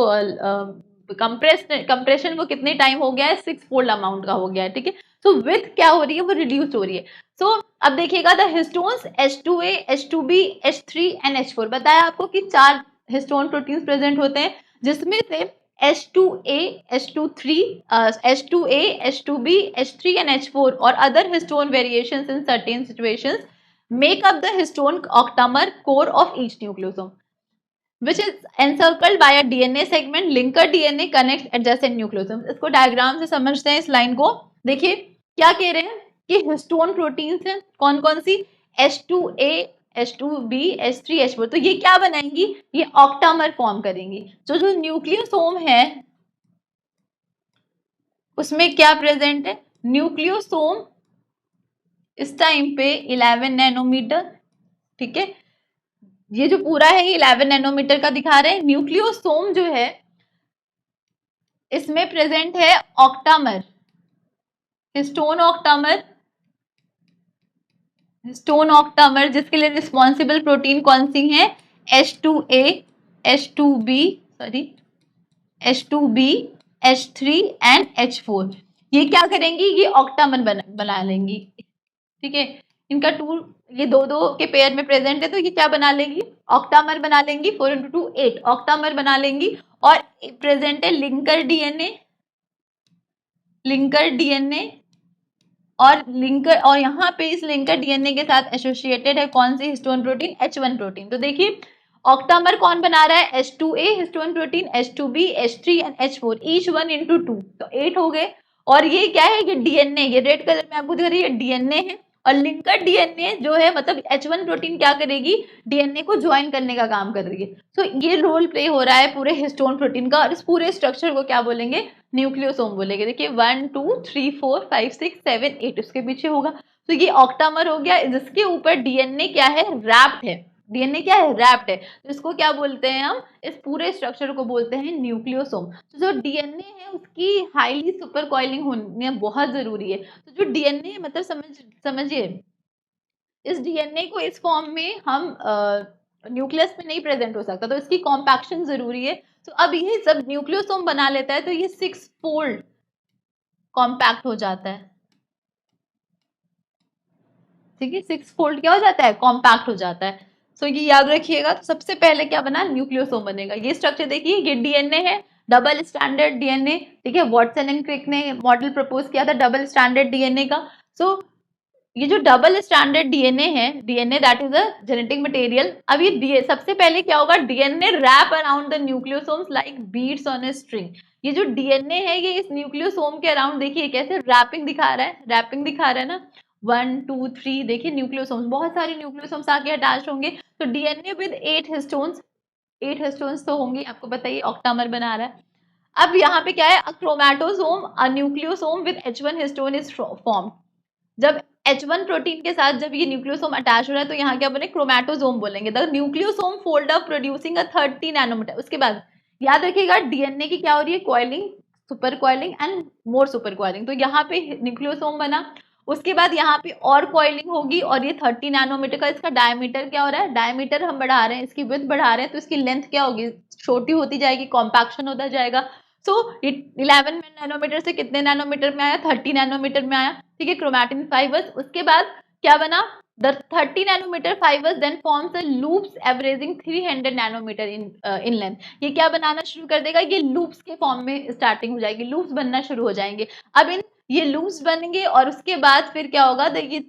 कंप्रेशन वो कितने टाइम हो गया है, 6 फोल्ड अमाउंट का हो गया है, ठीक है। सो विथ क्या हो रही है, वो रिड्यूस हो रही है। सो अब देखिएगा the histones H2A, H2B, H3 and H4, बताया आपको कि 4 हिस्टोन प्रोटीन्स प्रेजेंट होते हैं, जिसमें से H2A, H2A, H2B, H3 and H4 और other histone variations in certain situations make up the histone octamer core of each nucleosome, which is encircled by a DNA segment. Linker DNA connects adjacent nucleosomes। इसको diagram से समझते हैं इस line को। देखिए क्या कह रहे हैं कि हिस्टोन प्रोटीन्स हैं कौन कौन सी, H2A, H2B, H3, H4। तो ये क्या बनाएंगी, ये ऑक्टामर फॉर्म करेंगी। जो न्यूक्लियोसोम है उसमें क्या प्रेजेंट है, न्यूक्लियोसोम इस टाइम पे 11 नैनोमीटर, ठीक है। ये जो पूरा है ये 11 नैनोमीटर का दिखा रहे हैं। न्यूक्लियोसोम जो है इसमें प्रेजेंट है octamer, histone octamer, histone octamer जिसके लिए रिस्पॉन्सिबल प्रोटीन कौन सी है, H2A, H2B, H3 and H4। ये क्या करेंगी, ये ऑक्टामर बना लेंगी, ठीक है। इनका ये दो के पेयर में प्रेजेंट है, तो ये क्या बना लेंगी, ऑक्टामर बना लेंगी। 4 × 2 8 ऑक्टामर बना लेंगी। और प्रेजेंट है लिंकर डीएनए और यहाँ पे इस लिंकर डीएनए के साथ एसोसिएटेड है कौन सी, हिस्टोन प्रोटीन, H1 प्रोटीन। तो देखिए ऑक्टामर कौन बना रहा है, H2A histone protein, H2B, H3 and H4, each 1 × 2, तो 8 हो गए। और ये क्या है, ये डीएनए, ये रेड कलर में आपको दिख रही है, डीएनए है। और लिंकर डीएनए जो है मतलब H1 प्रोटीन क्या करेगी, डीएनए को ज्वाइन करने का काम कर रही है। सो ये रोल प्ले हो रहा है पूरे हिस्टोन प्रोटीन का, और इस पूरे स्ट्रक्चर को क्या बोलेंगे, न्यूक्लियोसोम बोलेंगे। देखिए 1 2 3 4 5 6 7 8 उसके पीछे होगा। तो ये ऑक्टामर हो गया, जिसके ऊपर डीएनए क्या है, रैप्ड है। डीएनए क्या है, रैप्ड है। तो इसको क्या बोलते हैं हम, इस पूरे स्ट्रक्चर को बोलते हैं न्यूक्लियोसोम। तो जो डीएनए है उसकी हाईली सुपर कॉइलिंग होनी बहुत जरूरी है। तो जो डीएनए मतलब समझिए इस डीएनए को इस फॉर्म में हम न्यूक्लियस में नहीं प्रेजेंट हो सकता, तो इसकी कॉम्पैक्शन जरूरी है। तो अब ये जब न्यूक्लियोसोम बना लेता है तो ये 6 फोल्ड कॉम्पैक्ट हो जाता है, ठीक है। 6 फोल्ड क्या हो जाता है, कॉम्पैक्ट हो जाता है। सो ये याद रखिएगा। तो सबसे पहले क्या बना, न्यूक्लियोसोम बनेगा। ये स्ट्रक्चर देखिए, ये डीएनए है, डबल स्टैंडर्ड डीएनए, ठीक है। वॉटसन एंड क्रिक ने मॉडल प्रपोज किया था डबल स्टैंडर्ड डीएनए का। सो ये जो डबल स्टैंडर्ड डीएनए है, DNA that is a genetic material. अब ये सबसे पहले क्या होगा, DNA wrap around the nucleosomes like beads on a string. ये जो डीएनए है ये इस न्यूक्लियोसोम के अराउंड देखिए कैसे रैपिंग दिखा रहा है, रैपिंग दिखा रहा है ना। 1 2 3 देखिए न्यूक्लियोसोम्स, बहुत सारे न्यूक्लियोसोम्स आके अटैच होंगे। तो डीएनए विद 8 हिस्टोन्स तो होंगे, आपको बताइए ऑक्टामर बना रहा है। अब यहाँ पे क्या है, a chromatosome, a nucleosome with H1 histone is formed. जब H1 प्रोटीन के साथ जब ये न्यूक्लियोसोम अटैच हो रहा है तो यहाँ क्या बने, क्रोमैटोसोम बोलेंगे। The nucleosome fold up producing a 30 nanometre. उसके बाद याद रखिएगा डीएनए की क्या हो रही है, coiling, super coiling and more super coiling. तो यहाँ पे न्यूक्लियोसोम बना, उसके बाद यहाँ पे और कॉइलिंग होगी, और ये 30 नैनोमीटर का इसका डायमीटर क्या हो रहा है, डायमीटर हम बढ़ा रहे हैं, इसकी विड्थ बढ़ा रहे हैं, तो इसकी लेंथ क्या होगी, छोटी होती जाएगी, कॉम्पैक्शन होता जाएगा। सो 11 नैनोमीटर से कितने नैनोमीटर में आया, 30 नैनोमीटर में आया, ठीक है, क्रोमैटिन फाइबर्स। उसके बाद क्या बना, the 30 nanometre fibres then forms a loops averaging 300 nanometre in length. ये क्या बनाना शुरू कर देगा, ये लूप्स के फॉर्म में स्टार्टिंग हो जाएगी, लूप्स बनना शुरू हो जाएंगे। अब ये लूप्स बनेंगे और उसके बाद फिर क्या होगा, देखिए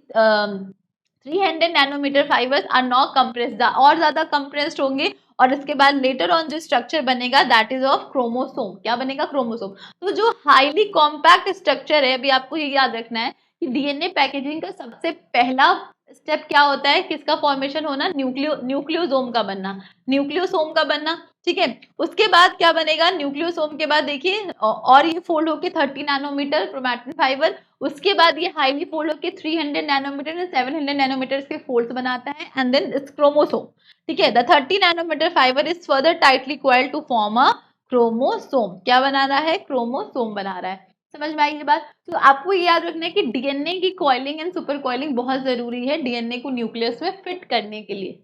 300 nanometre fibres are not compressed, और ज्यादा कंप्रेस्ड होंगे, और इसके बाद लेटर ऑन जो स्ट्रक्चर बनेगा दैट इज ऑफ क्रोमोसोम। क्या बनेगा? क्रोमोसोम। तो जो हाईली कॉम्पैक्ट स्ट्रक्चर है, अभी आपको ये याद रखना है कि डीएनए पैकेजिंग का सबसे पहला स्टेप क्या होता है? किसका फॉर्मेशन होना? न्यूक्लियोसोम का बनना, न्यूक्लियोसोम का बनना। ठीक है, उसके बाद क्या बनेगा? न्यूक्लियोसोम के बाद देखिए और ये फोल्ड होके 30 नैनोमीटर क्रोमैटिन फाइबर, उसके बाद ये हाईली फोल्ड होके 300 नैनोमीटर एंड 700 नैनोमीटर के फोल्ड्स बनाता है एंड देन इट्स क्रोमोसोम। ठीक है, the 30 nanometre fibre is further tightly coiled to form a chromosome. क्या बना रहा है? क्रोमोसोम बना रहा है। समझ में आई ये बात? तो आपको ये याद रखना है कि डीएनए की कॉइलिंग एंड सुपर कॉइलिंग बहुत जरूरी है डीएनए को न्यूक्लियस में फिट करने के लिए।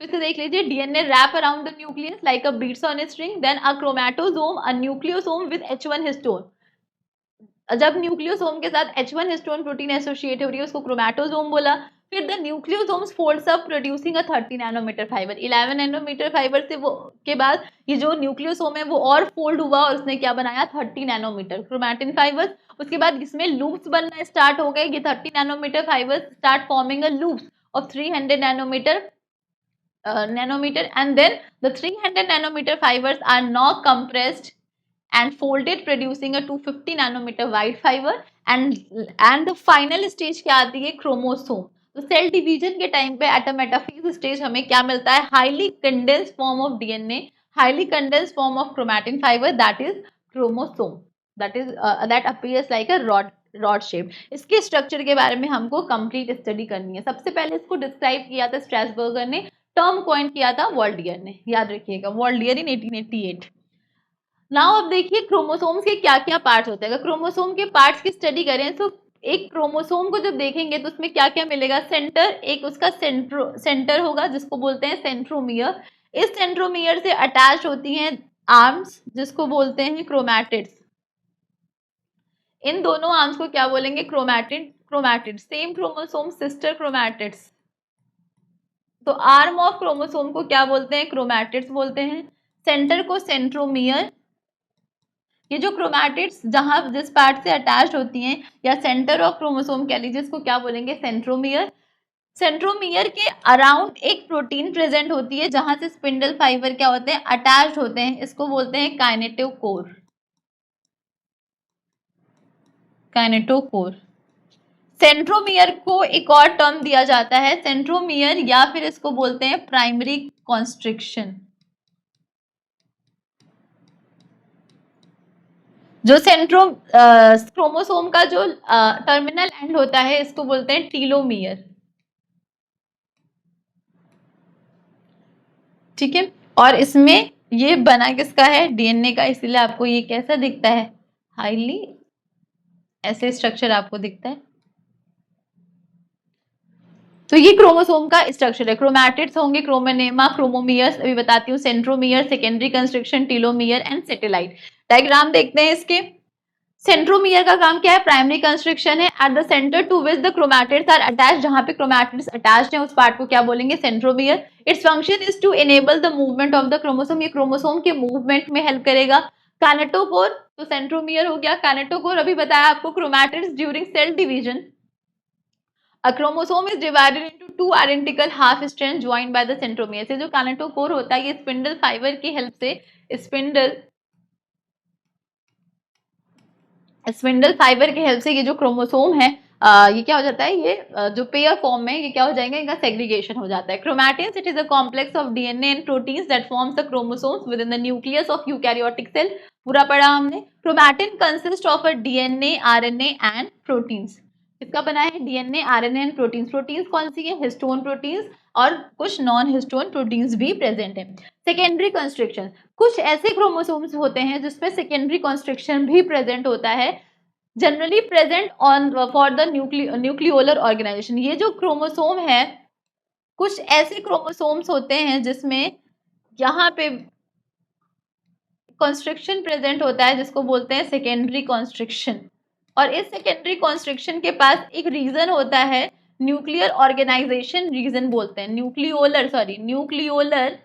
फिर से देख लीजिए, DNA wrap around the nucleus like a beads on a string, then a chromatosome a nucleosome with H1 histone. जब न्यूक्लियोसोम के साथ H1 हिस्टोन प्रोटीन एसोसिएट हो रही है उसको क्रोमैटोसोम बोला। फिर the nucleosomes folds up producing a 30 nanometre fibre. 11 nanometre fibre से वो के बाद ये जो न्यूक्लियोसोम है वो और फोल्ड हुआ और उसने क्या बनाया? 30 नैनोमीटर क्रोमैटिन फाइबर्स। उसके बाद इसमें लूप्स बनना स्टार्ट हो गए। ये 30 nanometre fibres start forming a loops of 300 nanometer and then the 300 nanometer fibers are now compressed and folded producing a 250 nanometer wide fiber and the final stage क्या आती है? क्रोमोसोम। तो सेल डिवीजन के time पे at a metaphase stage हमें क्या मिलता है? Highly condensed form of DNA, highly condensed form of chromatin fibre that is chromosome, that appears like a rod shape. इसके स्ट्रक्चर के बारे में हमको कंप्लीट स्टडी करनी है। सबसे पहले इसको डिस्क्राइब किया था स्ट्रैसबर्गर ने, टर्म कॉइन किया था वॉल्डियर ने, याद रखिएगा, वॉल्डियर इन 1888। नाउ अब देखिए क्रोमोसोम्स के क्या क्या पार्ट्स होते हैं। अगर क्रोमोसोम के पार्ट्स की स्टडी करें तो एक क्रोमोसोम को जब देखेंगे तो उसमें क्या क्या मिलेगा? सेंटर, एक उसका सेंटर होगा जिसको बोलते हैं सेंट्रोमियर। इस सेंट्रोमियर से अटैच होती हैं आर्म्स जिसको बोलते हैं क्रोमैटिड्स। इन दोनों आर्म्स को क्या बोलेंगे? Chromatid. Same chromosome sister chromatids. तो आर्म ऑफ क्रोमोसोम को क्या बोलते हैं? क्रोमैटिड्स बोलते हैं। सेंटर को सेंट्रोमियर। ये जो क्रोमैटिड्स जहां जिस पार्ट से अटैच्ड होती हैं या सेंटर ऑफ क्रोमोसोम कह लीजिए, इसको क्या बोलेंगे? सेंट्रोमियर। सेंट्रोमियर के अराउंड एक प्रोटीन प्रेजेंट होती है जहां से स्पिंडल फाइबर क्या होते हैं? अटैच्ड होते हैं। इसको बोलते हैं काइनेटोकोर। काइनेटोकोर। सेंट्रोमियर को एक और टर्म दिया जाता है सेंट्रोमियर, या फिर इसको बोलते हैं प्राइमरी कॉन्स्ट्रिक्शन। जो क्रोमोसोम का जो टर्मिनल एंड होता है इसको बोलते हैं टीलोमियर। ठीक है, और इसमें ये बना किसका है? डीएनए का, इसीलिए आपको ये कैसा दिखता है? हाईली ऐसे स्ट्रक्चर आपको दिखता है। तो ये क्रोमोसोम का स्ट्रक्चर है। क्रोमैटिड्स होंगे क्रोमोनेमा, क्रोमोमियर्स अभी बताती हूँ, centromere, secondary construction, telomere and satellite. Diagram देखते हैं इसके। सेंट्रोमियर का काम क्या है? प्राइमरी कंस्ट्रक्शन है। At the centre to which the chromatids are attached, जहां पे क्रोमैटिड्स अटैच्ड हैं उस पार्ट को क्या बोलेंगे? Centromere. Its function is to enable the movement of the chromosome, ये क्रोमोसोम के मूवमेंट में हेल्प करेगा। काइनेटोकोर, तो सेंट्रोमियर हो गया। काइनेटोकोर अभी बताया आपको, chromatids during cell division A chromosome is divided into two identical half strands joined by the centromere। से जो काइनेटोकोर होता है ये स्पिंडल फाइबर की हेल्प से, स्पिंडल फाइबर की हेल्प से ये जो क्रोमोसोम है ये क्या हो जाता है? ये जो पेयर फॉर्म में ये क्या हो जाएंगे? इनका सेग्रीगेशन हो जाता है। Chromatins, it is a complex of DNA and proteins that forms the chromosomes within the nucleus of eukaryotic cell. पूरा पढ़ा हमने। Chromatin consist of a DNA, RNA and proteins. इसका बना है DNA, RNA and proteins. Proteins कौन सी है? Histone proteins और कुछ नॉन हिस्टोन प्रोटीन्स भी प्रेजेंट है। सेकेंडरी कंस्ट्रक्शन, कुछ ऐसे क्रोमोसोम्स होते हैं जिसमें सेकेंडरी कंस्ट्रक्शन भी प्रेजेंट होता है, generally present on for the nucleolar organisation. ये जो क्रोमोसोम है, कुछ ऐसे क्रोमोसोम्स होते हैं जिसमें यहाँ पे कंस्ट्रक्शन प्रेजेंट होता है जिसको बोलते हैं सेकेंडरी कंस्ट्रक्शन। और इस सेकेंडरी कंस्ट्रक्शन के पास एक रीजन होता है, न्यूक्लियर ऑर्गेनाइजेशन रीजन बोलते हैं, न्यूक्लियोलर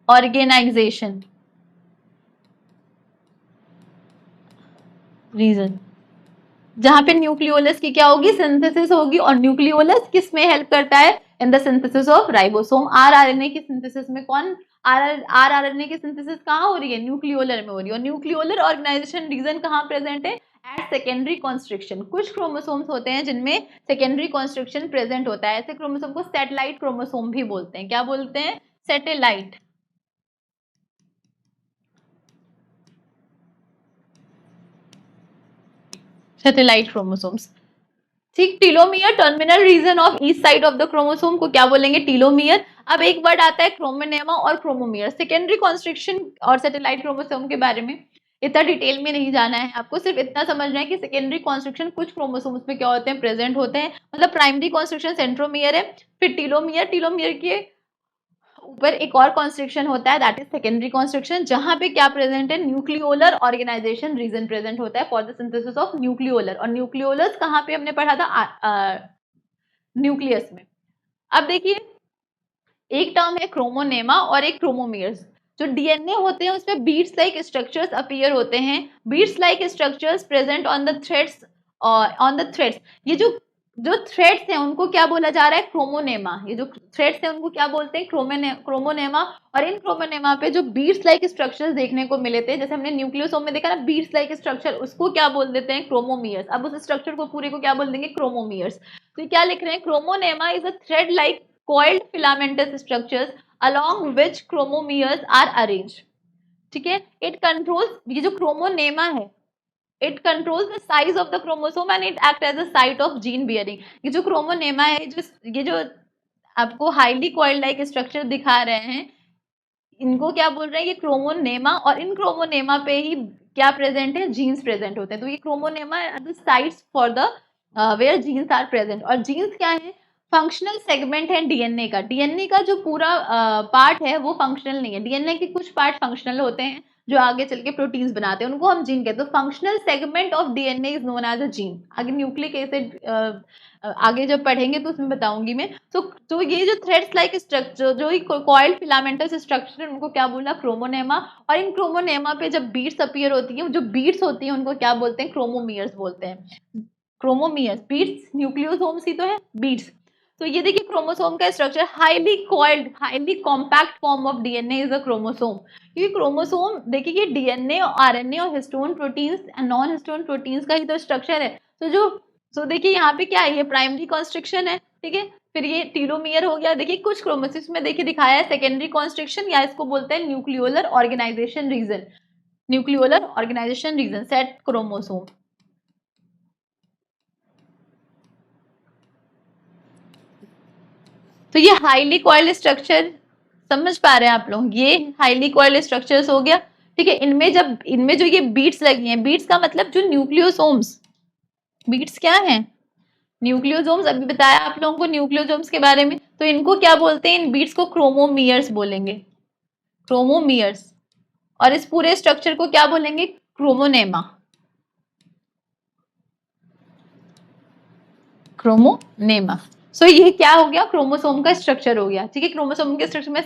ऑर्गेनाइजेशन रीजन, जहां पे न्यूक्लियोलस की क्या होगी? सिंथेसिस होगी। और न्यूक्लियोलस किस में हेल्प करता है? In the synthesis of ribosome. RRNA की सिंथेसिस में कौन, आरआरएनए की सिंथेसिस कहाँ हो रही है, न्यूक्लियोलर में हो रही है। और न्यूक्लियोलर ऑर्गेनाइजेशन रीजन कहाँ प्रेजेंट है, एट सेकेंडरी कॉन्स्ट्रिक्शन। कुछ क्रोमोसोम्स होते हैं जिनमें सेकेंडरी कॉन्स्ट्रिक्शन प्रेजेंट होता है, ऐसे क्रोमोसोम को सैटेलाइट क्रोमोसोम भी बोलते हैं। क्या बोलते हैं, सैटेलाइट। सैटेलाइट क्रोमोसोम्स, ठीक। Telomere, terminal region of each side of the chromosome को क्या बोलेंगे, टीलोमियर। अब एक वर्ड आता है क्रोमोनेमा और क्रोमोमियर। सेकेंडरी कॉन्स्ट्रिक्शन और सैटेलाइट क्रोमोसोम के बारे में इतना डिटेल में नहीं जाना है आपको, सिर्फ इतना समझना है कि सेकेंडरी कॉन्स्ट्रिक्शन कुछ क्रोमोसोम्स में क्या होते हैं, प्रेजेंट होते हैं। मतलब प्राइमरी कॉन्स्ट्रिक्शन सेंट्रोमियर है, फिर टीलोमियर, टीलोमियर के ऊपर एक और कॉन्स्ट्रिक्शन होता है, दैट इज सेकेंडरी कॉन्स्ट्रिक्शन, जहां पे क्या प्रेजेंट है, न्यूक्लियोलर ऑर्गेनाइजेशन रीजन प्रेजेंट होता है for the synthesis of nucleolar. और न्यूक्लियोलस कहाँ पे हमने पढ़ा था, न्यूक्लियस में। अब देखिए, एक टर्म है क्रोमोनेमा और एक क्रोमोमियर्स। जो डीएनए होते हैं उसमें बीड्स लाइक स्ट्रक्चर्स अपीयर होते हैं, beads like structures present on the threads, on the threads. ये जो थ्रेड्स हैं उनको क्या बोला जा रहा है, क्रोमोनेमा। ये जो थ्रेड्स हैं उनको क्या बोलते हैं, क्रोमोनेमा। और इन क्रोमोनेमा पे जो बीड्स लाइक स्ट्रक्चर्स देखने को मिले थे, जैसे हमने न्यूक्लियोसोम में देखा ना बीड्स लाइक स्ट्रक्चर, उसको क्या बोल देते हैं, क्रोमोमियर्स। अब उस स्ट्रक्चर को पूरे को क्या बोल देंगे, क्रोमोमियर्स। तो क्या लिख रहे हैं, क्रोमोनेमा is a thread like coiled filamentous structures along which chromomeres are arranged। ठीक है, it controls, ये जो क्रोमोनेमा है, it controls the size of the chromosome and it acts as a site of gene bearing। ये जो क्रोमोनेमा है, ये जो आपको हाईली coiled like structure दिखा रहे हैं, इनको क्या बोल रहे हैं, ये क्रोमोनेमा। और इन क्रोमोनेमा पे ही क्या प्रेजेंट है, जीन्स प्रेजेंट होते हैं। तो ये chromonema are the sites for the where genes are present. और जीन्स क्या है, फंक्शनल सेगमेंट है डीएनए का। डीएनए का जो पूरा पार्ट है वो फंक्शनल नहीं है, डीएनए के कुछ पार्ट फंक्शनल होते हैं जो आगे चल के प्रोटीन्स बनाते हैं, उनको हम जीन कहते हैं। तो functional segment of DNA is known as a gene. आगे न्यूक्लिक एसिड आगे जब पढ़ेंगे तो उसमें बताऊंगी मैं। तो ये जो थ्रेड्स लाइक स्ट्रक्चर, जो कॉइल्ड फिलामेंटस स्ट्रक्चर, उनको क्या बोला, क्रोमोनेमा। और इन क्रोमोनेमा पे जब बीड्स अपीयर होती है, जो बीड्स होती है उनको क्या बोलते हैं, क्रोमोमियर्स बोलते हैं। क्रोमोमियर्स, बीड्स न्यूक्लियोसोम्स ही तो है, बीड्स। तो ये देखिए क्रोमोसोम का structure, highly coiled, highly compact form of DNA is a chromosome. क्योंकि क्रोमोसोम देखिए ये डीएनए, आरएनए और histone proteins and non histone proteins का ही तो स्ट्रक्चर है। तो देखिए यहाँ पे क्या है, ये प्राइमरी कॉन्स्ट्रिक्शन है, ठीक है। फिर ये टीलोमियर हो गया। देखिए कुछ क्रोमोसिस में देखिए दिखाया है सेकेंडरी कॉन्स्ट्रिक्शन, या इसको बोलते हैं nucleolar organisation region. Nucleolar organisation region, SAT chromosome. तो ये हाईली कॉइल्ड स्ट्रक्चर समझ पा रहे हैं आप लोग, ये हाईली कॉइल्ड स्ट्रक्चर्स हो गया, ठीक है। इनमें जो ये बीट्स लगी हैं, बीट्स का मतलब जो न्यूक्लियोसोम्स, बीट्स क्या हैं, न्यूक्लियोसोम्स। अभी बताया आप लोगों को न्यूक्लियोसोम्स के बारे में। तो इनको क्या बोलते हैं, इन बीट्स को क्रोमोमियर्स बोलेंगे, क्रोमोमियर्स। और इस पूरे स्ट्रक्चर को क्या बोलेंगे, क्रोमोनेमा, क्रोमोनेमा। सो ये क्या हो गया, क्रोमोसोम का स्ट्रक्चर हो गया, ठीक है। क्रोमोसोम के स्ट्रक्चर में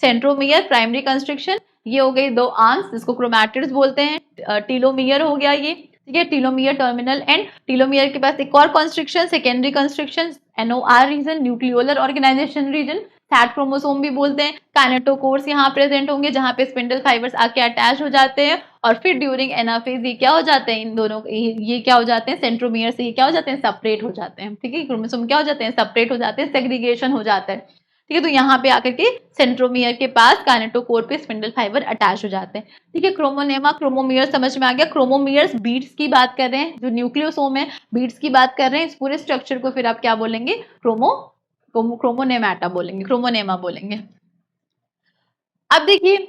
सेंट्रोमियर, प्राइमरी कंस्ट्रिक्शन, ये हो गई दो आर्म्स जिसको क्रोमैटिड्स बोलते हैं। टीलोमियर हो गया ये, ठीक है, टीलोमियर टर्मिनल एंड। टीलोमियर के पास एक और constriction, secondary constriction, NOR region, nucleolar organisation region, that chromosome भी बोलते हैं। काइनेटोकोर्स यहाँ प्रेजेंट होंगे जहाँ पे स्पिंडल फाइबर्स आके अटैच हो जाते हैं। और फिर ड्यूरिंग एनाफेज ये क्या हो जाते हैं, इन दोनों ये क्या हो जाते हैं, सेंट्रोमियर से ये क्या हो जाते हैं, सेपरेट हो जाते हैं, ठीक है। क्रोमोसोम क्या हो जाते हैं, सेपरेट हो जाते हैं, सेग्रीगेशन हो जाता है, ठीक है। तो यहाँ पे आकर के सेंट्रोमियर के पास काइनेटोकोर पे स्पिंडल फाइबर अटैच हो जाते हैं, ठीक है। क्रोमोनेमा, क्रोमोमियर समझ में आ गया। क्रोमोमियर्स बीड्स की बात कर रहे हैं, जो न्यूक्लियोसोम है बीड्स की बात कर रहे हैं। इस पूरे स्ट्रक्चर को फिर आप क्या बोलेंगे, क्रोमोनेमाटा बोलेंगे, क्रोमोनेमा बोलेंगे। अब देखिए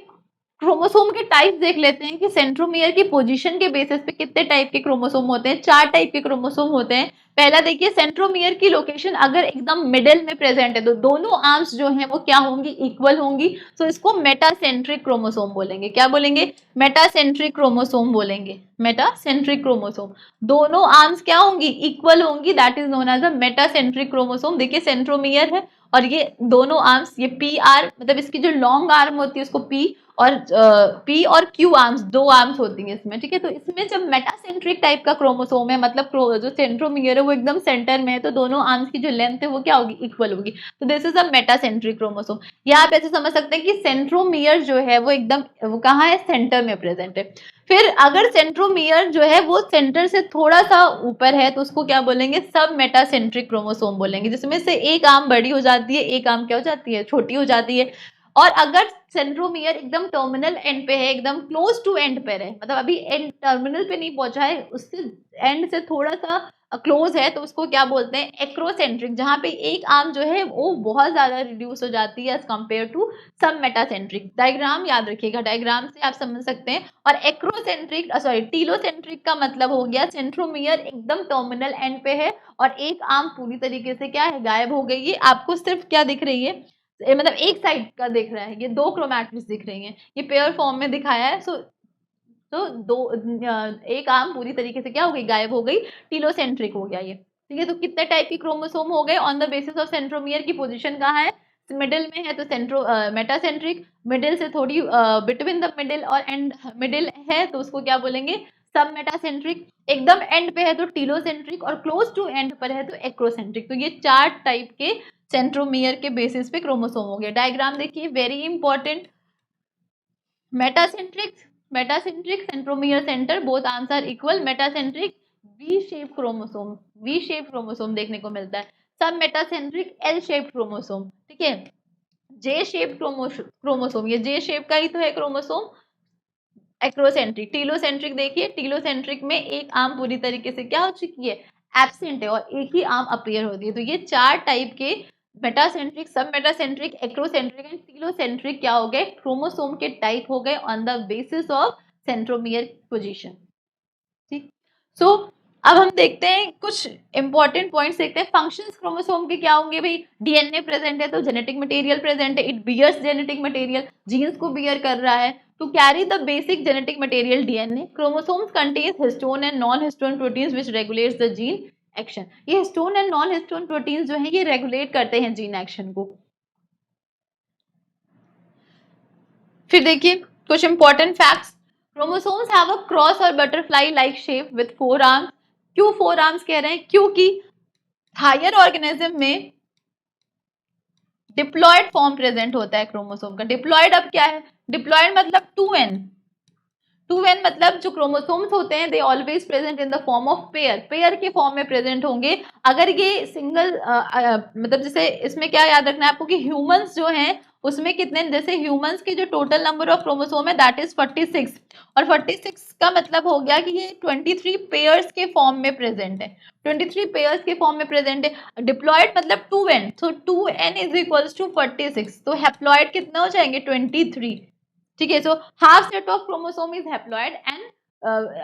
क्रोमोसोम के टाइप देख लेते हैं कि सेंट्रोमियर की पोजीशन के बेसिस पे कितने टाइप के क्रोमोसोम होते हैं। 4 टाइप के क्रोमोसोम होते हैं। पहला देखिए, सेंट्रोमियर की लोकेशन अगर एकदम मिडिल में प्रेजेंट है तो दोनों आर्म्स जो हैं वो क्या होंगी, इक्वल होंगी। तो इसको मेटासेंट्रिक क्रोमोसोम बोलेंगे। क्या बोलेंगे, मेटासेंट्रिक क्रोमोसोम बोलेंगे, मेटासेंट्रिक क्रोमोसोम। दोनों आर्म्स क्या होंगी, इक्वल होंगी, that is known as a metacentric chromosome. देखिए सेंट्रोमियर है और ये दोनों आर्म्स, ये पी आर, मतलब इसकी जो लॉन्ग आर्म होती है उसको पी और पी और क्यू आर्म्स, 2 आर्म्स होती हैं इसमें, ठीक है। तो इसमें जब मेटासेंट्रिक टाइप का क्रोमोसोम है, मतलब जो सेंट्रोमियर है वो एकदम सेंटर में है, तो दोनों आर्म्स की जो लेंथ है वो क्या होगी, इक्वल होगी। तो this is a metacentric chromosome. या आप ऐसे समझ सकते हैं कि सेंट्रोमियर जो है वो एकदम, वो कहाँ है, सेंटर में प्रेजेंट है। फिर अगर सेंट्रोमियर जो है वो सेंटर से थोड़ा सा ऊपर है तो उसको क्या बोलेंगे, सब मेटासेंट्रिक क्रोमोसोम बोलेंगे, जिसमें से एक आर्म बड़ी हो जाती है, एक आर्म क्या हो जाती है, छोटी हो जाती है। और अगर सेंट्रोमियर एकदम टर्मिनल एंड पे है, एकदम क्लोज टू एंड पे है, मतलब अभी एंड टर्मिनल पे नहीं पहुंचा है, उससे एंड से थोड़ा सा क्लोज है, तो उसको क्या बोलते हैं, एक्रोसेंट्रिक, जहां पे एक आर्म जो है वो बहुत ज्यादा रिड्यूस हो जाती है एज कंपेयर टू सब मेटासेंट्रिक। डायग्राम याद रखिएगा, डायग्राम से आप समझ सकते हैं। और एक्रोसेंट्रिक सॉरी टीलोसेंट्रिक का मतलब हो गया सेंट्रोमियर एकदम टर्मिनल एंड पे है और एक आर्म पूरी तरीके से क्या है, गायब हो गई है। आपको सिर्फ क्या दिख रही है, मतलब एक साइड का दिख रहा है, ये 2 क्रोमैटिड्स दिख रही हैं, ये पेयर फॉर्म में दिखाया है। सो तो एक आर्म पूरी तरीके से क्या हो गई, गायब हो गई, टीलोसेंट्रिक हो गया ये, ठीक है। तो कितने टाइप की क्रोमोसोम हो गए on the basis of centromere की पोजीशन कहाँ है, मिडिल में है तो मेटासेंट्रिक, मिडिल से थोड़ी बिटवीन द मिडिल और एंड मिडिल है तो उसको क्या बोलेंगे, सब मेटासेंट्रिक, एकदम एंड पे है तो टीलोसेंट्रिक, और क्लोज टू एंड पर है तो एक्रोसेंट्रिक। तो ये 4 टाइप के सेंट्रोमियर के बेसिस पे क्रोमोसोम हो गए। डायग्राम देखिए, very important. Metacentric centromere centre, both arms are equal. Metacentric V shape chromosome देखने को मिलता है। सब मेटासेंट्रिक एल शेप क्रोमोसोम, ठीक है। जे शेप क्रोमोसोम, ये जे शेप का ही तो है क्रोमोसोम। एक्रोसेंट्रिक, टीलोसेंट्रिक देखिए, टीलोसेंट्रिक में एक आर्म पूरी तरीके से क्या हो चुकी है, एब्सेंट है, और एक ही आर्म अपीयर होती है। तो ये 4 टाइप के metacentric, submetacentric, acrocentric and telocentric क्या हो गए, क्रोमोसोम के टाइप हो गए on the basis of centromere position, ठीक। सो अब हम देखते हैं कुछ इंपॉर्टेंट पॉइंट्स देखते हैं। फंक्शंस क्रोमोसोम के क्या होंगे भाई, डीएनए प्रेजेंट है तो जेनेटिक मटेरियल प्रेजेंट है, it bears genetic material, genes को बियर कर रहा है to carry the basic genetic material DNA. Chromosomes contains histone and non histone proteins which regulates the gene action. ये histone and non histone proteins जो है ये regulate करते हैं जीन एक्शन को। फिर देखिए कुछ important facts. Chromosomes have a cross और butterfly like shape with 4 arms. क्यों 4 आर्म्स कह रहे हैं, क्योंकि हायर ऑर्गेनिज्म में डिप्लॉयड फॉर्म प्रेजेंट होता है क्रोमोसोम का। डिप्लॉयड अब क्या है, डिप्लॉयड मतलब 2n मतलब जो क्रोमोसोम्स होते हैं they always present in the form of pair, pair के फॉर्म में प्रेजेंट होंगे। अगर ये सिंगल मतलब जैसे इसमें क्या याद रखना है आपको कि ह्यूमंस जो हैं उसमें कितने, जैसे ह्यूमंस के जो टोटल नंबर ऑफ क्रोमोसोम है दैट इज 46, और 46 का मतलब हो गया कि ये 23 पेयर्स के फॉर्म में प्रेजेंट है, 23 पेयर्स के फॉर्म में प्रेजेंट है। डिप्लॉयड मतलब 2n, तो 2n इज इक्वल्स टू 46, तो हैप्लॉयड कितने हो जाएंगे 23, ठीक है। So half set of chromosome is haploid and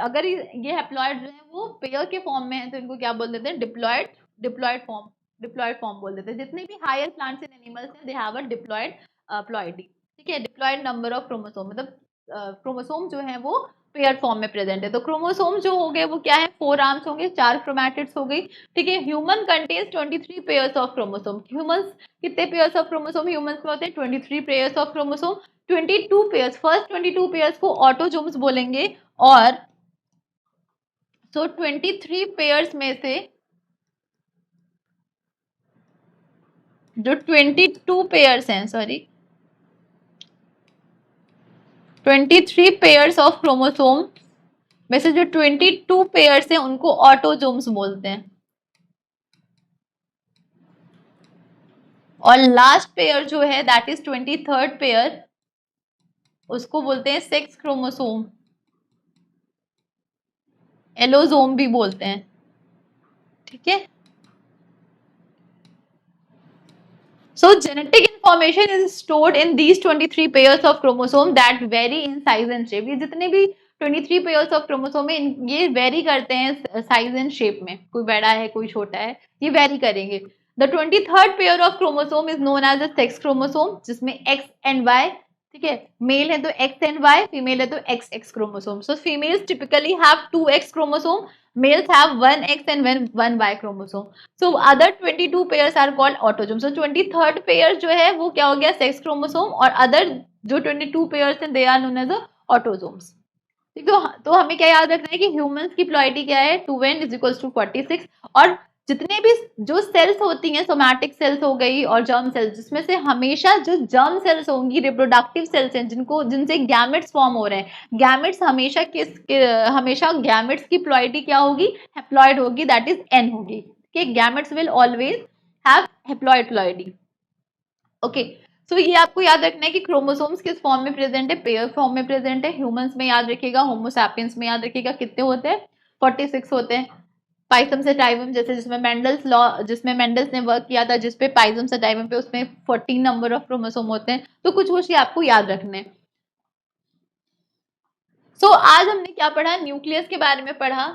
अगर ये हैप्लॉयड जो है वो पेयर के फॉर्म में है तो इनको क्या बोल देते हैं, डिप्लॉयड फॉर्म बोल देते हैं। जितने भी हायर प्लांट्स एंड एनिमल्स हैं they have a diploid ploidy, ठीक है। डिप्लॉयड नंबर ऑफ क्रोमोसोम मतलब क्रोमोसोम जो है वो पेयर फॉर्म में प्रेजेंट है। तो क्रोमोसोम जो हो गए वो क्या है, 4 आर्म्स होंगे, 4 क्रोमैटिड्स हो गई, ठीक है। Human contains 23 pairs of chromosome. Humans कितने पेयर्स ऑफ क्रोमोसोम ह्यूमंस में होते हैं, 23 pairs of chromosome. 22 pairs, first 22 pairs को ऑटोजोम्स बोलेंगे, और तो 23 पेयर्स में से जो 22 पेयर्स हैं, सॉरी 23 पेयर्स ऑफ क्रोमोसोम में से जो 22 पेयर्स हैं उनको ऑटोजोम्स बोलते हैं, और लास्ट पेयर जो है दैट इज 23rd पेयर, उसको बोलते हैं सेक्स क्रोमोसोम, एलोजोम भी बोलते हैं, ठीक है। So genetic information is stored in these 23 pairs of chromosome that vary in size and shape. ये जितने भी 23 pairs of chromosome है ये vary करते हैं size and shape में, कोई बड़ा है कोई छोटा है, ये vary करेंगे। The 23rd pair of chromosome is known as a sex chromosome, जिसमें X and Y, ठीक है, मेल है तो X and Y, फीमेल है तो XX chromosome. So females typically have 2X chromosome, Males have one X and one Y chromosome. So other 22 pairs are called autosomes. So 23rd pair जो है वो क्या हो गया, सेक्स क्रोमोसोम, और other जो 22 pairs हैं they are known as autosomes. तो हमें क्या याद रखना है कि ह्यूमंस की प्लॉइडी क्या है, 2n इज इक्वल्स टू 46, और जितने भी जो सेल्स होती हैं, सोमैटिक सेल्स हो गई और जर्म सेल्स, जिसमें से हमेशा जो जर्म सेल्स होंगी, रिप्रोडक्टिव सेल्स हैं जिनसे गैमेट्स फॉर्म हो रहे हैं, गैमेट्स हमेशा गैमेट्स की प्लॉइडी क्या होगी, हैप्लॉइड होगी, दैट इज n होगी. Gametes will always have haploid ploidy. Okay, so ये आपको याद रखना है कि क्रोमोसोम्स किस फॉर्म में प्रेजेंट है, पेयर फॉर्म में प्रेजेंट है. ह्यूमंस में याद रखिएगा, होमो सैपियंस में याद रखिएगा कितने होते हैं, 46 होते हैं. पाइथम सटाइवम जैसे जिसमें मेंडल्स ने वर्क किया था, जिसपे पाइथम सटाइवम पे, उसमें 14 नंबर ऑफ क्रोमोसोम होते हैं. तो कुछ आपको याद रखने. सो आज हमने क्या पढ़ा, न्यूक्लियस के बारे में पढ़ा.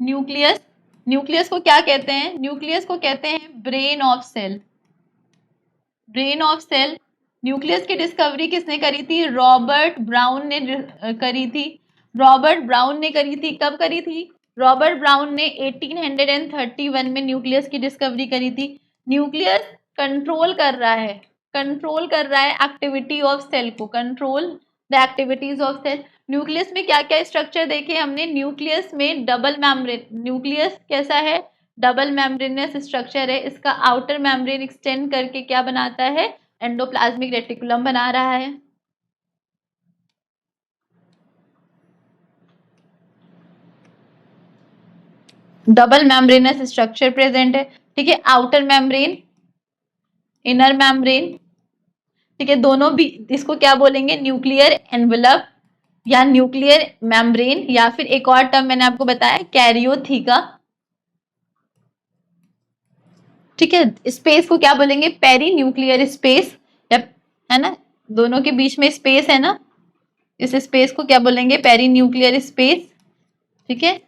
न्यूक्लियस को क्या कहते हैं, न्यूक्लियस को कहते हैं brain of cell. Brain of cell. Nucleus की डिस्कवरी किसने करी थी, रॉबर्ट ब्राउन ने करी थी. रॉबर्ट ब्राउन ने करी थी. कब करी थी, रॉबर्ट ब्राउन ने 1831 में न्यूक्लियस की डिस्कवरी करी थी. न्यूक्लियस कंट्रोल कर रहा है एक्टिविटी ऑफ सेल को, control the activities of cell. Nucleus में क्या क्या स्ट्रक्चर देखे हमने, न्यूक्लियस में डबल मेम्ब्रेन. न्यूक्लियस कैसा है, डबल मेम्ब्रेनस स्ट्रक्चर है. इसका आउटर मेम्ब्रेन एक्सटेंड करके क्या बनाता है, एंडोप्लाज्मिक रेटिकुलम बना रहा है. डबल मेम्ब्रेनस स्ट्रक्चर प्रेजेंट है. ठीक है, आउटर मेम्ब्रेन, इनर मेम्ब्रेन. ठीक है, दोनों भी इसको क्या बोलेंगे, न्यूक्लियर एनवेलप या न्यूक्लियर मेम्ब्रेन, या फिर एक और टर्म मैंने आपको बताया कैरियोथीका. ठीक है, स्पेस को क्या बोलेंगे, पेरी न्यूक्लियर स्पेस, है ना, दोनों के बीच में स्पेस है ना, इस स्पेस को क्या बोलेंगे, पेरी न्यूक्लियर स्पेस. ठीक है,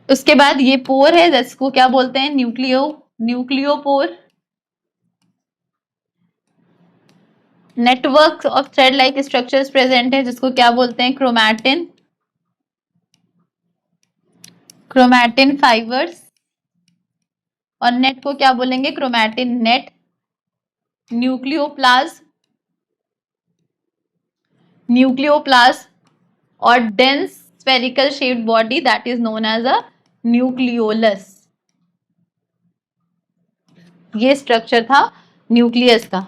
उसके बाद ये पोर है जिसको क्या बोलते हैं, nucleopore. Network of thread like structures present है जिसको क्या बोलते हैं, क्रोमैटिन फाइबर्स. और नेट को क्या बोलेंगे, क्रोमैटिन नेट. न्यूक्लियोप्लास्ट और dense spherical shaped body that is known as a nucleolus. ये स्ट्रक्चर था न्यूक्लियस का.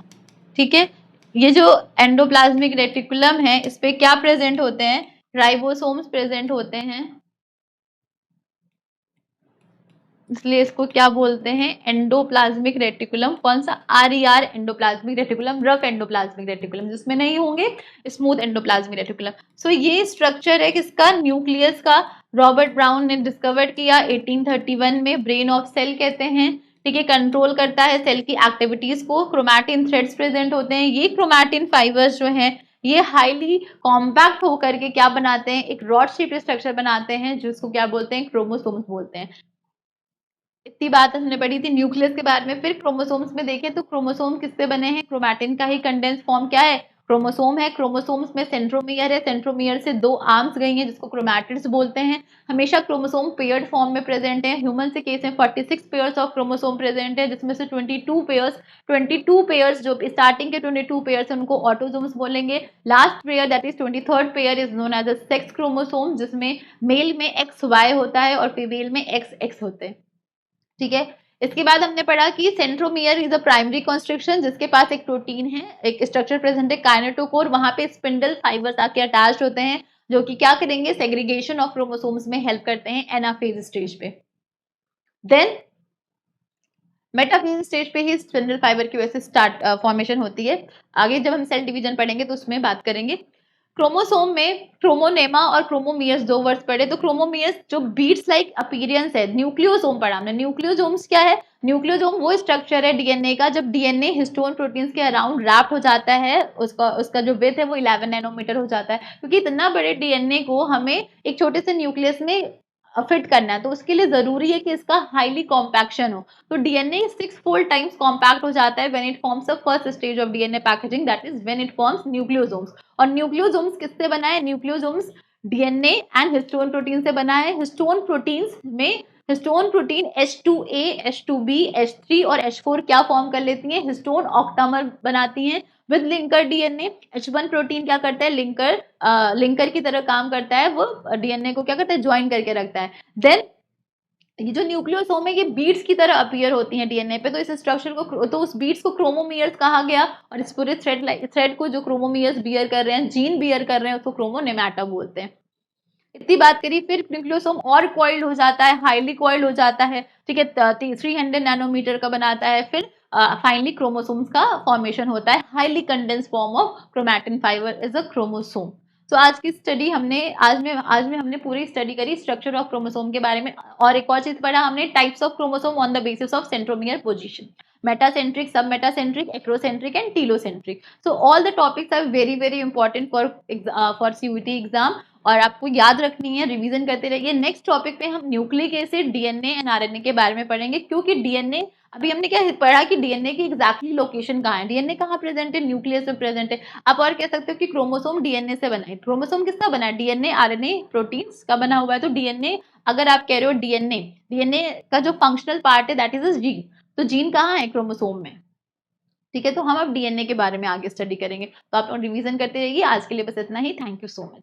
ठीक है, ये जो एंडोप्लाज्मिक रेटिकुलम है, इस पे क्या प्रेजेंट होते हैं, राइबोसोम्स प्रेजेंट होते हैं, इसलिए इसको क्या बोलते हैं, एंडोप्लाज्मिक रेटिकुलम. कौन सा, RER endoplasmic reticulum, rough endoplasmic reticulum, जिसमें नहीं होंगे स्मूथ एंडोप्लाज्मिक रेटिकुलम. सो ये स्ट्रक्चर है किसका, न्यूक्लियस का. रॉबर्ट ब्राउन ने डिस्कवर किया 1831 में. ब्रेन ऑफ सेल कहते हैं. ठीक है, कंट्रोल करता है सेल की एक्टिविटीज को. क्रोमैटिन थ्रेड्स प्रेजेंट होते हैं. ये क्रोमैटिन फाइबर्स जो हैं ये हाईली कॉम्पैक्ट होकर के क्या बनाते हैं, एक रॉड शेप्ड स्ट्रक्चर बनाते हैं, जिसको क्या बोलते हैं, क्रोमोसोम्स बोलते हैं. इतनी बात हमने पढ़ी थी न्यूक्लियस के बारे में. फिर क्रोमोसोम्स में देखें तो क्रोमोसोम किससे बने हैं, क्रोमैटिन का ही कंडेंस फॉर्म क्या है, क्रोमोसोम है. क्रोमोसोम्स में सेंट्रोमियर है, सेंट्रोमियर से 2 आर्म्स गई हैं जिसको क्रोमैटिड्स बोलते हैं. हमेशा क्रोमोसोम पेयर्ड फॉर्म में प्रेजेंट है. ह्यूमन से केस में 46 पेयर्स ऑफ क्रोमोसोम प्रेजेंट है, जिसमें से 22 पेयर्स जो स्टार्टिंग के 22 पेयर्स है उनको ऑटोसोम्स बोलेंगे. Last pair that is 23rd pair is known as a sex chromosome, जिसमें मेल में XY होता है और फीमेल में XX होते हैं. ठीक है, इसके बाद हमने पढ़ा कि centromere is a primary constriction, जिसके पास एक प्रोटीन है, एक स्ट्रक्चर प्रेजेंट है काइनेटोकोर. वहां पे स्पिंडल फाइबर्स आके अटैच होते हैं जो कि क्या करेंगे, सेग्रीगेशन ऑफ क्रोमोसोम्स में हेल्प करते हैं एनाफेज स्टेज पे. देन मेटाफेज स्टेज पे ही स्पिंडल फाइबर की वजह से फॉर्मेशन होती है. आगे जब हम सेल डिवीजन पढ़ेंगे तो उसमें बात करेंगे. क्रोमोसोम में क्रोमोनेमा और क्रोमोमियर्स 2 वर्ड्स पढ़े. तो क्रोमोमियर्स जो बीट्स लाइक अपीयरेंस है. न्यूक्लियोसोम पढ़ा हमने. न्यूक्लियोसोम्स क्या है, न्यूक्लियोसोम वो स्ट्रक्चर है डीएनए का, जब डीएनए हिस्टोन प्रोटीन्स के अराउंड रैप्ड हो जाता है, उसका जो विड्थ है वो 11 नैनोमीटर हो जाता है. क्योंकि इतना बड़े डीएनए को हमें एक छोटे से न्यूक्लियस में फिट करना है तो उसके लिए जरूरी है कि इसका हाईली कॉम्पैक्शन हो। तो डीएनए 6 फोल्ड टाइम्स कॉम्पैक्ट हो जाता है when it forms the first stage of DNA packaging, that is when it forms nucleosomes. और न्यूक्लियोसोम्स किससे बना है? Nucleosomes DNA and histone protein से बना है। हिस्टोन प्रोटीन्स में histone protein H2A, H2B, H3 और H4 क्या फॉर्म कर लेती हैं? हिस्टोन ऑक्टामर बनाती हैं with linker DNA. H1 protein क्या करता है? लिंकर की तरह काम करता है, वो डीएनए को क्या करता है? ज्वाइन करके रखता है। देन ये जो न्यूक्लियोसोम है ये बीड्स की तरह अपीयर होती हैं डीएनए पे, तो इस स्ट्रक्चर को, तो उस बीड्स को क्रोमोमियर्स कहा गया, और इस पूरे थ्रेड को जो क्रोमोमियर्स बियर कर रहे हैं, जीन बियर कर रहे हैं, उसको क्रोमोनेमेटा बोलते हैं। इतनी बात करी, फिर न्यूक्लियोसोम और कॉइल्ड हो जाता है, हाईली कॉइल्ड हो जाता है, ठीक है, 300 नैनोमीटर का बनाता है। फिर फाइनली क्रोमोसोम्स का फॉर्मेशन होता है। Highly condense form of chromatin fibre is a chromosome. तो आज की स्टडी आज में हमने पूरी स्टडी करी स्ट्रक्चर ऑफ क्रोमोसोम के बारे में। और एक और चीज पढ़ा हमने, types of chromosome on the basis of centromere position, metacentric, submetacentric, acrocentric and telocentric. So all the topics are very very important for CUET exam, और आपको याद रखनी है, रिवीजन करते रहिए। नेक्स्ट टॉपिक पे हम nucleic acid, DNA and RNA के बारे में पढ़ेंगे, क्योंकि डीएनए, अभी हमने क्या पढ़ा कि डीएनए की एग्जैक्टली लोकेशन कहाँ है, डीएनए कहाँ प्रेजेंट है? न्यूक्लियस में प्रेजेंट है। आप और कह सकते हो कि क्रोमोसोम डीएनए से बना है। क्रोमोसोम किसका बना है? डीएनए, आरएनए, प्रोटीन्स का बना हुआ है। तो डीएनए, अगर आप कह रहे हो डीएनए का जो फंक्शनल पार्ट है दैट इज अ जीन, तो जीन कहाँ है? क्रोमोसोम में, ठीक है। तो हम अब डीएनए के बारे में आगे स्टडी करेंगे, तो आप रिवीजन करते रहिए। आज के लिए बस इतना ही। Thank you so much.